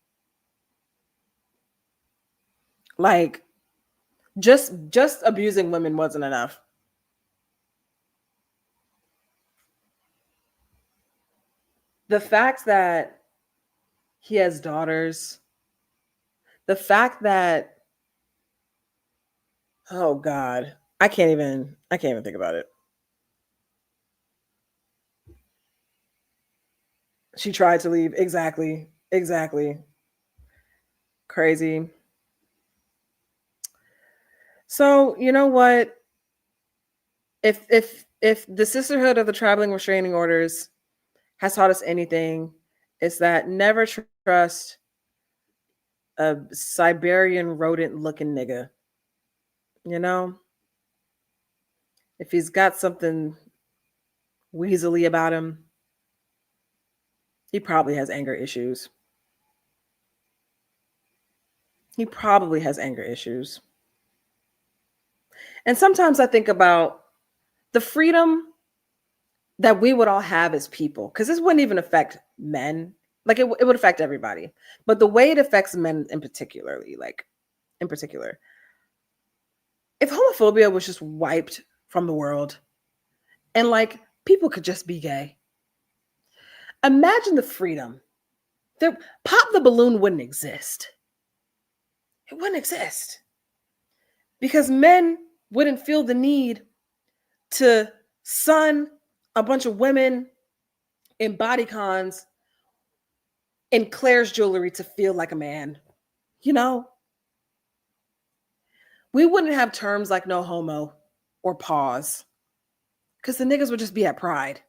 Like just abusing women wasn't enough. The fact that he has daughters, the fact that, oh God, I can't even think about it. She tried to leave. Exactly. Crazy. So, you know what? If the Sisterhood of the Traveling Restraining Orders has taught us anything, it's that never trust a Siberian rodent looking nigga. You know, if he's got something weaselly about him, he probably has anger issues. He probably has anger issues. And sometimes I think about the freedom that we would all have as people, because this wouldn't even affect men. Like it would affect everybody. But the way it affects men in particularly, like in particular, if homophobia was just wiped from the world and like people could just be gay, imagine the freedom. Pop the balloon wouldn't exist. It wouldn't exist because men wouldn't feel the need to sun a bunch of women in bodycons in Claire's jewelry to feel like a man. You know, we wouldn't have terms like no homo or pause because the niggas would just be at Pride.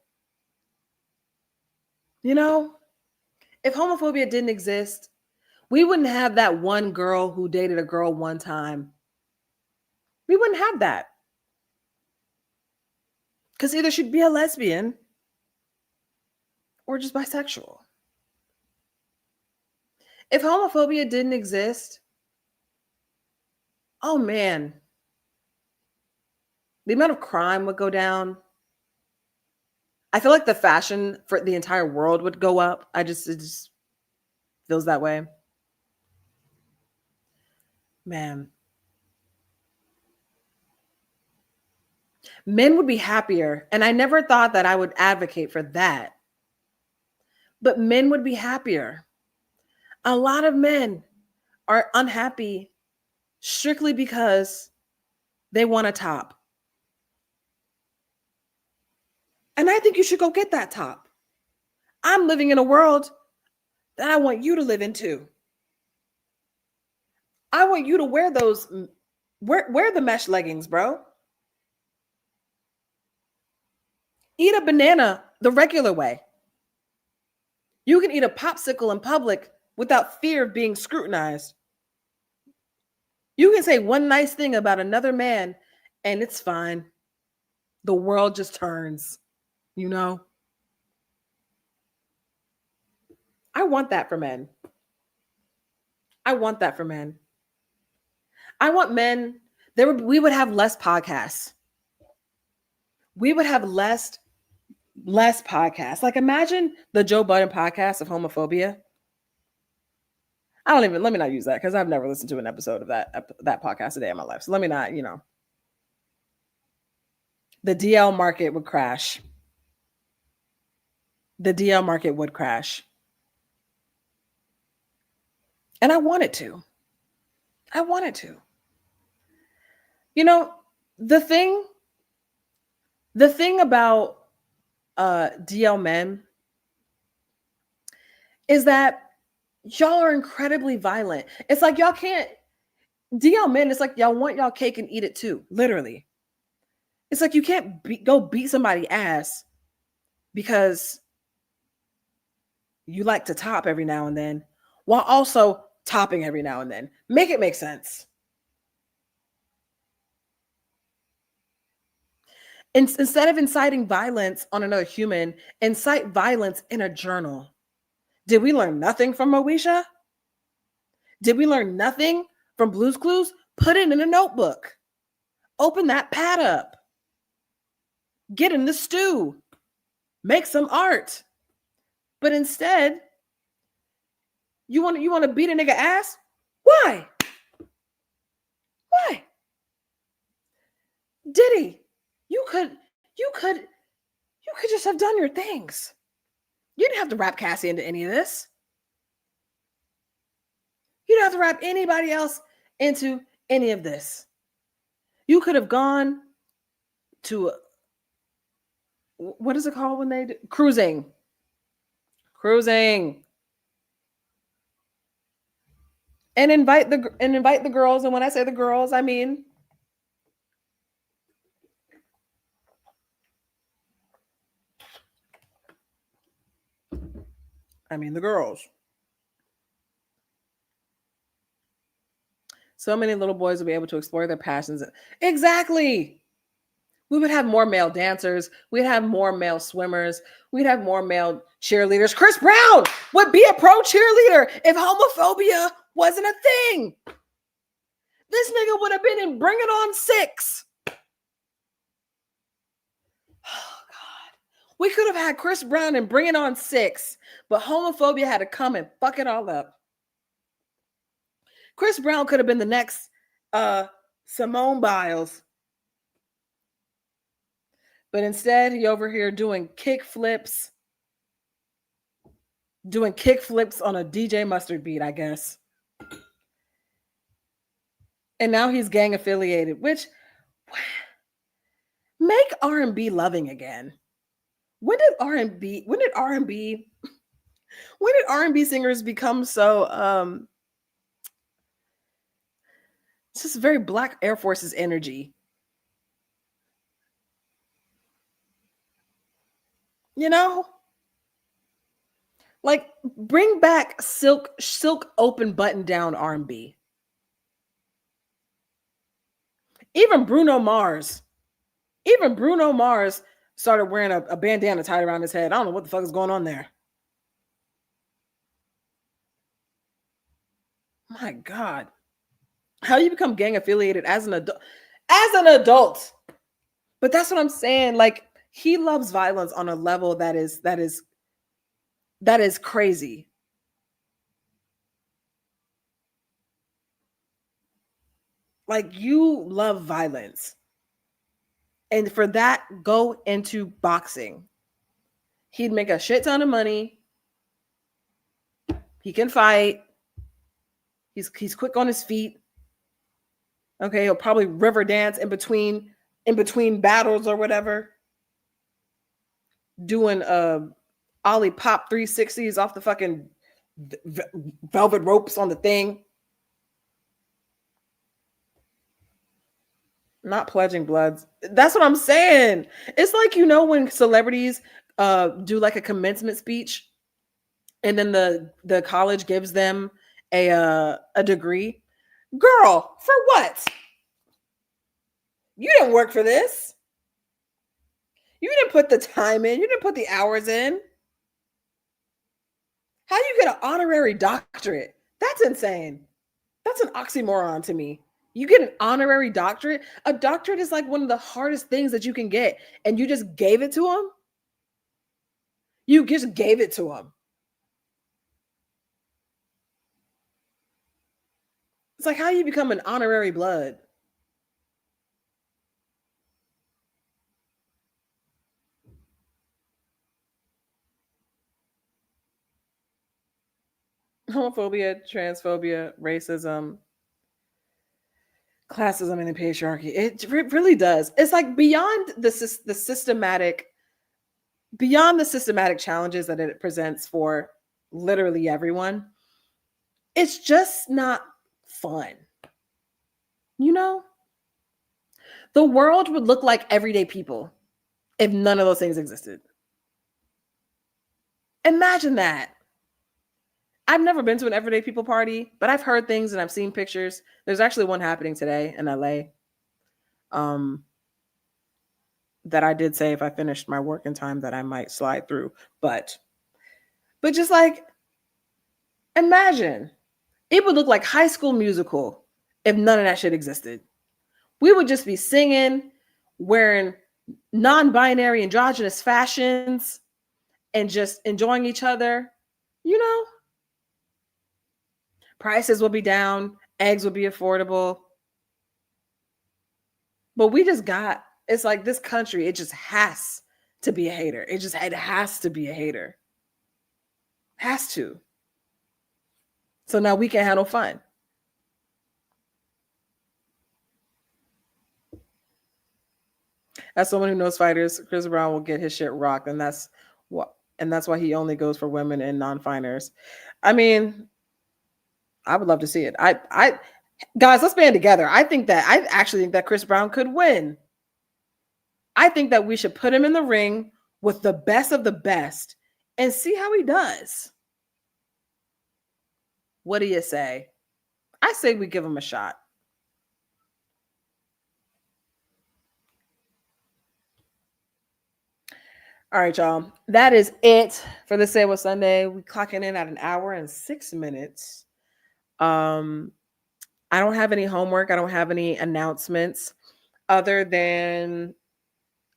You know, if homophobia didn't exist, we wouldn't have that one girl who dated a girl one time. We wouldn't have that. Because either she'd be a lesbian or just bisexual. If homophobia didn't exist, oh man, the amount of crime would go down. I feel like the fashion for the entire world would go up. It just feels that way. Man. Men would be happier. And I never thought that I would advocate for that. But men would be happier. A lot of men are unhappy strictly because they want a top. And I think you should go get that top. I'm living in a world that I want you to live into. I want you to wear those, wear the mesh leggings, bro. Eat a banana the regular way. You can eat a popsicle in public without fear of being scrutinized. You can say one nice thing about another man and it's fine. The world just turns, you know? I want that for men. I want that for men. I want men, we would have less podcasts. We would have less podcasts. Like imagine the Joe Budden podcast of homophobia. Let me not use that because I've never listened to an episode of that podcast a day in my life. So let me not, the DL market would crash. The DL market would crash. And I want it to. I want it to. The thing about DL men is that y'all are incredibly violent. It's like y'all can't, DL men, it's like y'all want y'all cake and eat it too, literally. It's like you can't go beat somebody's ass because you like to top every now and then while also topping every now and then. Make it make sense. Instead of inciting violence on another human, incite violence in a journal. Did we learn nothing from Moesha? Did we learn nothing from Blue's Clues? Put it in a notebook. Open that pad up. Get in the stew. Make some art. But instead, you want to beat a nigga ass? Why? Why? Diddy, you could just have done your things. You didn't have to wrap Cassie into any of this. You didn't have to wrap anybody else into any of this. You could have gone to what is it called when they do? Cruising. And invite the girls. And when I say the girls, I mean I mean, the girls. So many little boys will be able to explore their passions. Exactly. We would have more male dancers. We'd have more male swimmers. We'd have more male cheerleaders. Chris Brown would be a pro cheerleader if homophobia wasn't a thing. This nigga would have been in Bring It On 6. Oh, God. We could have had Chris Brown and Bring It On 6, but homophobia had to come and fuck it all up. Chris Brown could have been the next Simone Biles. But instead, he over here doing kick flips on a DJ Mustard beat, I guess. And now he's gang affiliated, which make R&B loving again. When did R&B singers become so it's just very Black Air Force's energy. You know? Like, bring back silk open button down R&B. Even Bruno Mars started wearing a bandana tied around his head. I don't know what the fuck is going on there. My God. How you become gang affiliated as an adult. But that's what I'm saying. Like, he loves violence on a level that is crazy. Like, you love violence. And for that, go into boxing. He'd make a shit ton of money. He can fight. He's quick on his feet. Okay, he'll probably river dance in between battles or whatever. Doing Ollie pop 360s off the fucking velvet ropes on the thing. Not pledging bloods. That's what I'm saying. It's like, you know, when celebrities do like a commencement speech, and then the college gives them a degree. Girl, for what? You didn't work for this. You didn't put the time in. You didn't put the hours in. How do you get an honorary doctorate? That's insane. That's an oxymoron to me. You get an honorary doctorate? A doctorate is like one of the hardest things that you can get, and you just gave it to him? You just gave it to him. It's like, how you become an honorary blood? Homophobia, transphobia, racism, classism, and the patriarchy. It really does. It's like beyond the systematic challenges that it presents for literally everyone. It's just not fun. You know? The world would look like everyday people if none of those things existed. Imagine that. I've never been to an everyday people party, but I've heard things and I've seen pictures. There's actually one happening today in LA. That I did say if I finished my work in time that I might slide through. But just like, imagine. It would look like High School Musical if none of that shit existed. We would just be singing, wearing non-binary androgynous fashions, and just enjoying each other. You know? Prices will be down. Eggs will be affordable. But it's like this country, it just has to be a hater. It has to be a hater. Has to. So now we can't have no fun. As someone who knows fighters, Chris Brown will get his shit rocked, and that's why he only goes for women and non-fighters. I mean, I would love to see it. I guys, let's band together. I actually think that Chris Brown could win. I think that we should put him in the ring with the best of the best and see how he does. What do you say? I say we give them a shot. All right, y'all. That is it for the Say What Sunday. We clocking in at an hour and 6 minutes. I don't have any homework. I don't have any announcements other than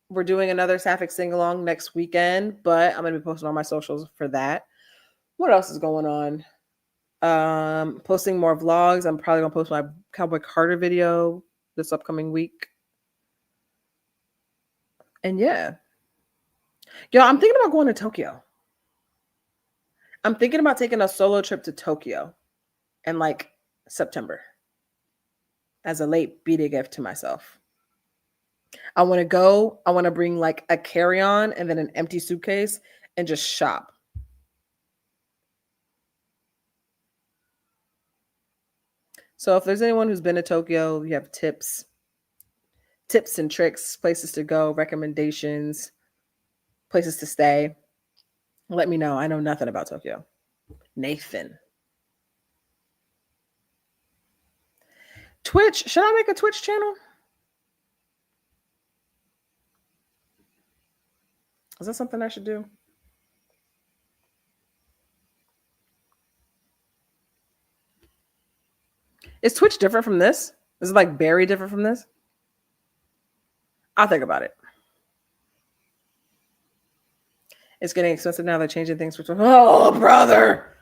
we're doing another Sapphic sing along next weekend, but I'm gonna be posting on my socials for that. What else is going on? Posting more vlogs. I'm probably gonna post my Cowboy Carter video this upcoming week. And yeah. Yo, I'm thinking about going to Tokyo. I'm thinking about taking a solo trip to Tokyo in like September as a late B-Day gift to myself. I want to go. I want to bring like a carry-on and then an empty suitcase and just shop. So if there's anyone who's been to Tokyo, you have tips and tricks, places to go, recommendations, places to stay, let me know. I know nothing about Tokyo. Nathan. Twitch. Should I make a Twitch channel? Is that something I should do? Is Twitch different from this? Is it like very different from this? I'll think about it. It's getting expensive now. They're changing things. Oh, brother.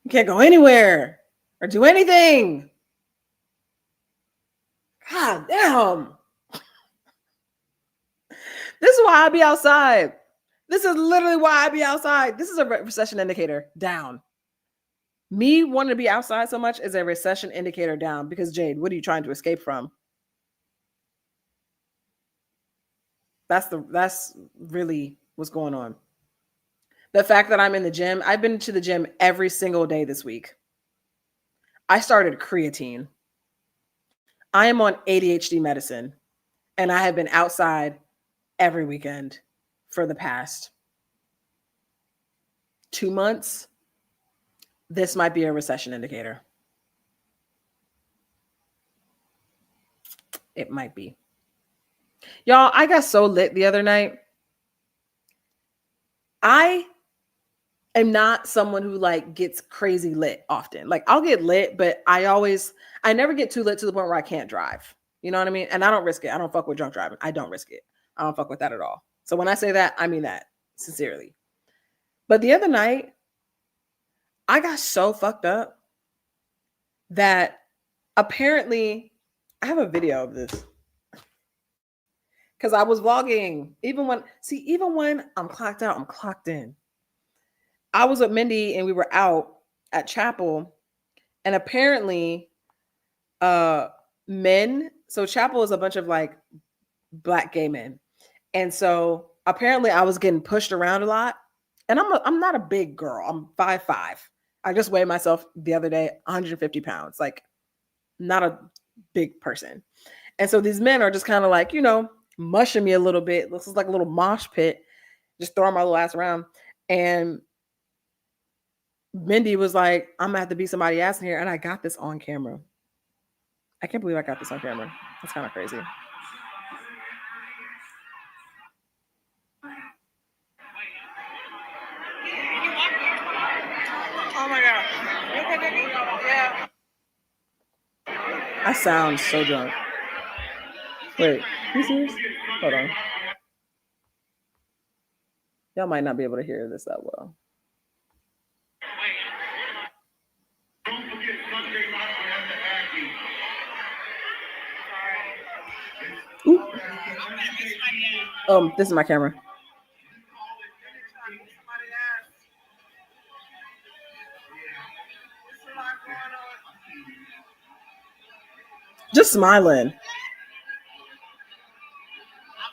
You can't go anywhere or do anything. God damn. This is why I be outside. This is literally why I be outside. This is a recession indicator down. Me wanting to be outside so much is a recession indicator down because, Jade, what are you trying to escape from? That's really what's going on. The fact that I'm in the gym, I've been to the gym every single day this week. I started creatine. I am on ADHD medicine, and I have been outside every weekend for the past 2 months. This might be a recession indicator. It might be. Y'all, I got so lit the other night. I am not someone who like gets crazy lit often. Like I'll get lit, but I never get too lit to the point where I can't drive. You know what I mean? And I don't risk it. I don't fuck with drunk driving. I don't risk it. I don't fuck with that at all. So when I say that, I mean that sincerely. But the other night, I got so fucked up that apparently I have a video of this. Because I was vlogging. Even when I'm clocked out, I'm clocked in. I was with Mindy and we were out at chapel, and apparently men, so chapel is a bunch of like black gay men. And so apparently I was getting pushed around a lot. And I'm not a big girl. I'm 5'5". I just weighed myself the other day, 150 pounds, like not a big person. And so these men are just kind of like, mushing me a little bit. This is like a little mosh pit, just throwing my little ass around. And Mindy was like, I'm gonna have to beat somebody's ass in here. And I got this on camera. I can't believe I got this on camera. That's kind of crazy. Oh my God. Yeah. I sound so drunk. Wait, you serious? Hold on. Y'all might not be able to hear this that well. Ooh. This is my camera. Just smiling. I'm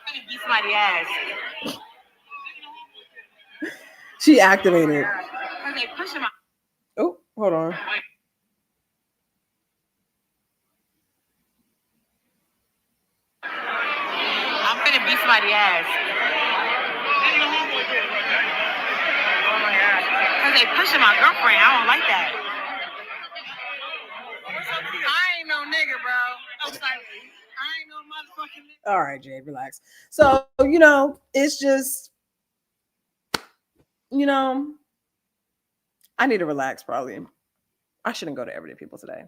gonna beat somebody's ass. She activated. Okay, push him out. Oh, hold on. I'm gonna beat somebody's ass. Oh my God. because they pushing my girlfriend. I don't like that. I ain't no nigga, bro. I'm sorry. I ain't no motherfucking nigga. All right, Jade, relax. So, it's just, I need to relax probably. I shouldn't go to Everyday People today.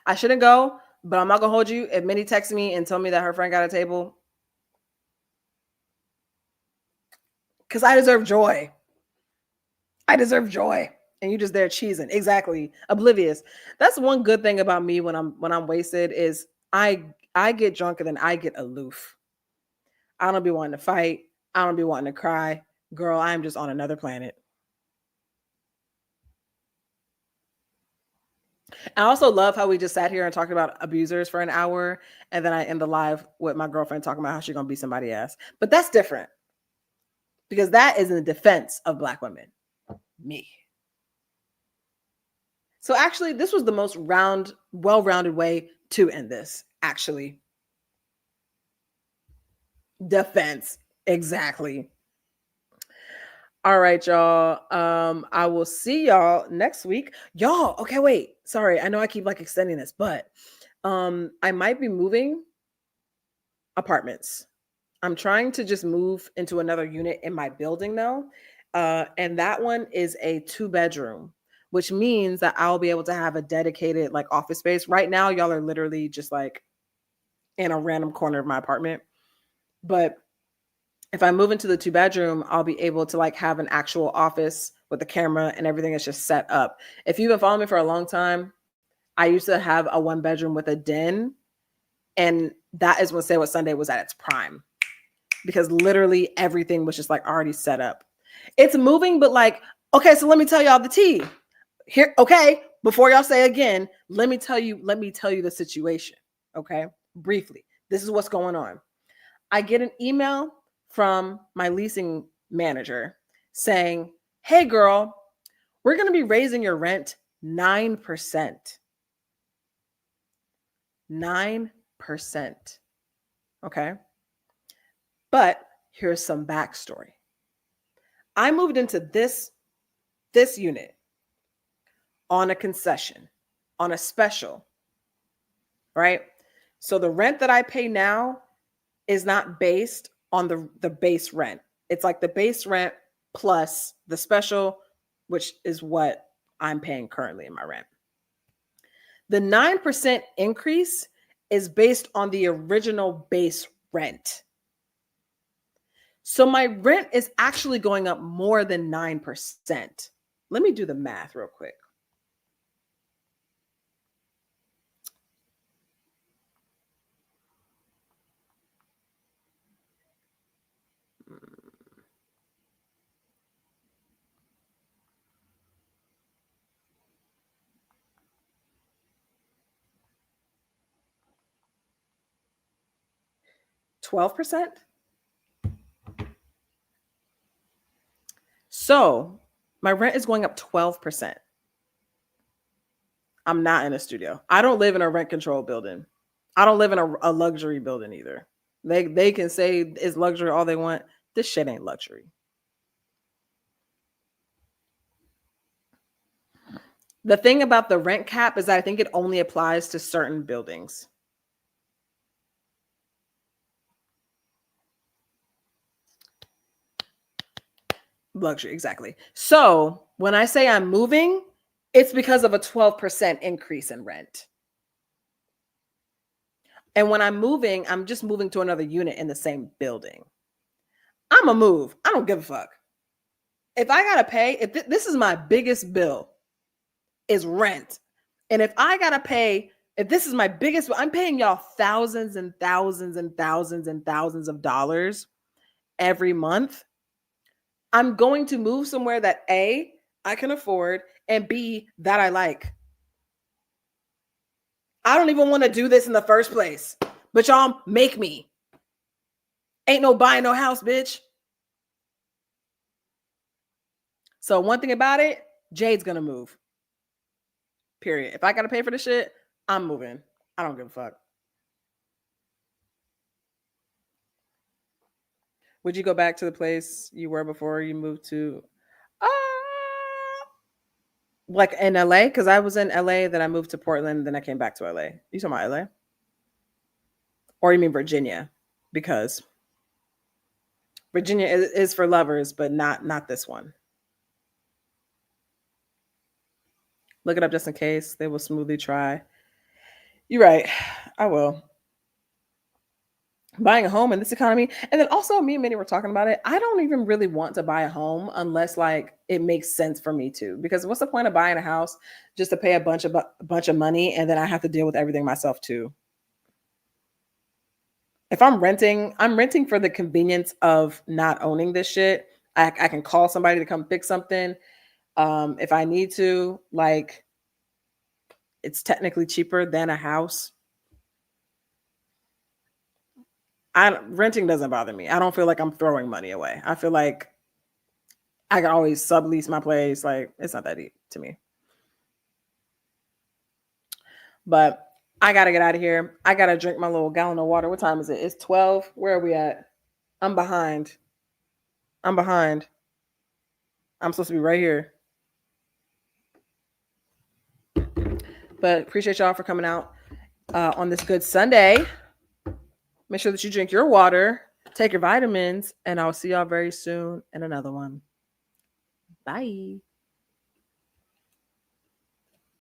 I shouldn't go, but I'm not going to hold you. If Minnie texts me and tell me that her friend got a table, because I deserve joy. I deserve joy. And you just there cheesing. Exactly. Oblivious. That's one good thing about me when I'm wasted is I get drunk and then I get aloof. I don't be wanting to fight. I don't be wanting to cry. Girl, I'm just on another planet. I also love how we just sat here and talked about abusers for an hour, and then I end the live with my girlfriend talking about how she's gonna beat somebody's ass. But that's different because that is in defense of Black women. Me. So actually, this was the most well-rounded way to end this. Actually, defense. Exactly. All right, y'all. I will see y'all next week. Y'all, okay, wait. Sorry, I know I keep extending this, but I might be moving apartments. I'm trying to just move into another unit in my building though. And that one is a 2-bedroom, which means that I'll be able to have a dedicated office space. Right now, y'all are literally just in a random corner of my apartment. But if I move into the 2-bedroom, I'll be able to have an actual office with the camera and everything is just set up. If you've been following me for a long time, I used to have a 1-bedroom with a den. And that is when Say What Sunday was at its prime. Because literally everything was just already set up. It's moving, but okay, so let me tell y'all the tea. Here, okay, before y'all say again, let me tell you the situation. Okay, briefly. This is what's going on. I get an email from my leasing manager saying, "Hey girl, we're going to be raising your rent 9%. 9%. Okay? But here's some backstory. I moved into this unit on a concession, on a special, right? So the rent that I pay now is not based on the base rent. It's the base rent plus the special, which is what I'm paying currently in my rent. The 9% increase is based on the original base rent. So my rent is actually going up more than 9%. Let me do the math real quick. $12%. So my rent is going up 12%. I'm not in a studio. I don't live in a rent control building. I don't live in a luxury building either. They can say it's luxury all they want. This shit ain't luxury. The thing about the rent cap is that I think it only applies to certain buildings. Luxury, exactly. So when I say I'm moving, it's because of a 12% increase in rent. And when I'm moving, I'm just moving to another unit in the same building. I'm a move. I don't give a fuck. If I gotta pay, if this is my biggest bill, is rent. And if I gotta pay, if this is my biggest, I'm paying y'all thousands and thousands and thousands and thousands of dollars every month. I'm going to move somewhere that A, I can afford, and B, that I like. I don't even want to do this in the first place, but y'all make me. Ain't no buying no house, bitch. So one thing about it, Jade's gonna move. Period. If I gotta pay for the shit, I'm moving. I don't give a fuck. Would you go back to the place you were before you moved to? Like in LA, because I was in LA, then I moved to Portland, then I came back to LA. You talking about LA? Or you mean Virginia? Because Virginia is for lovers, but not this one. Look it up just in case. They will smoothly try. You're right. I will. Buying a home in this economy. And then also me and Minnie were talking about it. I don't even really want to buy a home unless like it makes sense for me to. Because what's the point of buying a house just to pay a bunch of money and then I have to deal with everything myself too? If I'm renting for the convenience of not owning this shit. I can call somebody to come fix something. If I need to, like it's technically cheaper than a house. Renting doesn't bother me. I don't feel like I'm throwing money away. I feel like I can always sublease my place. Like it's not that deep to me. But I gotta get out of here. I gotta drink my little gallon of water. What time is it? It's 12. Where are we at? I'm behind. I'm behind. I'm supposed to be right here. But appreciate y'all for coming out on this good Sunday. Make sure that you drink your water, take your vitamins, and I'll see y'all very soon in another one. Bye.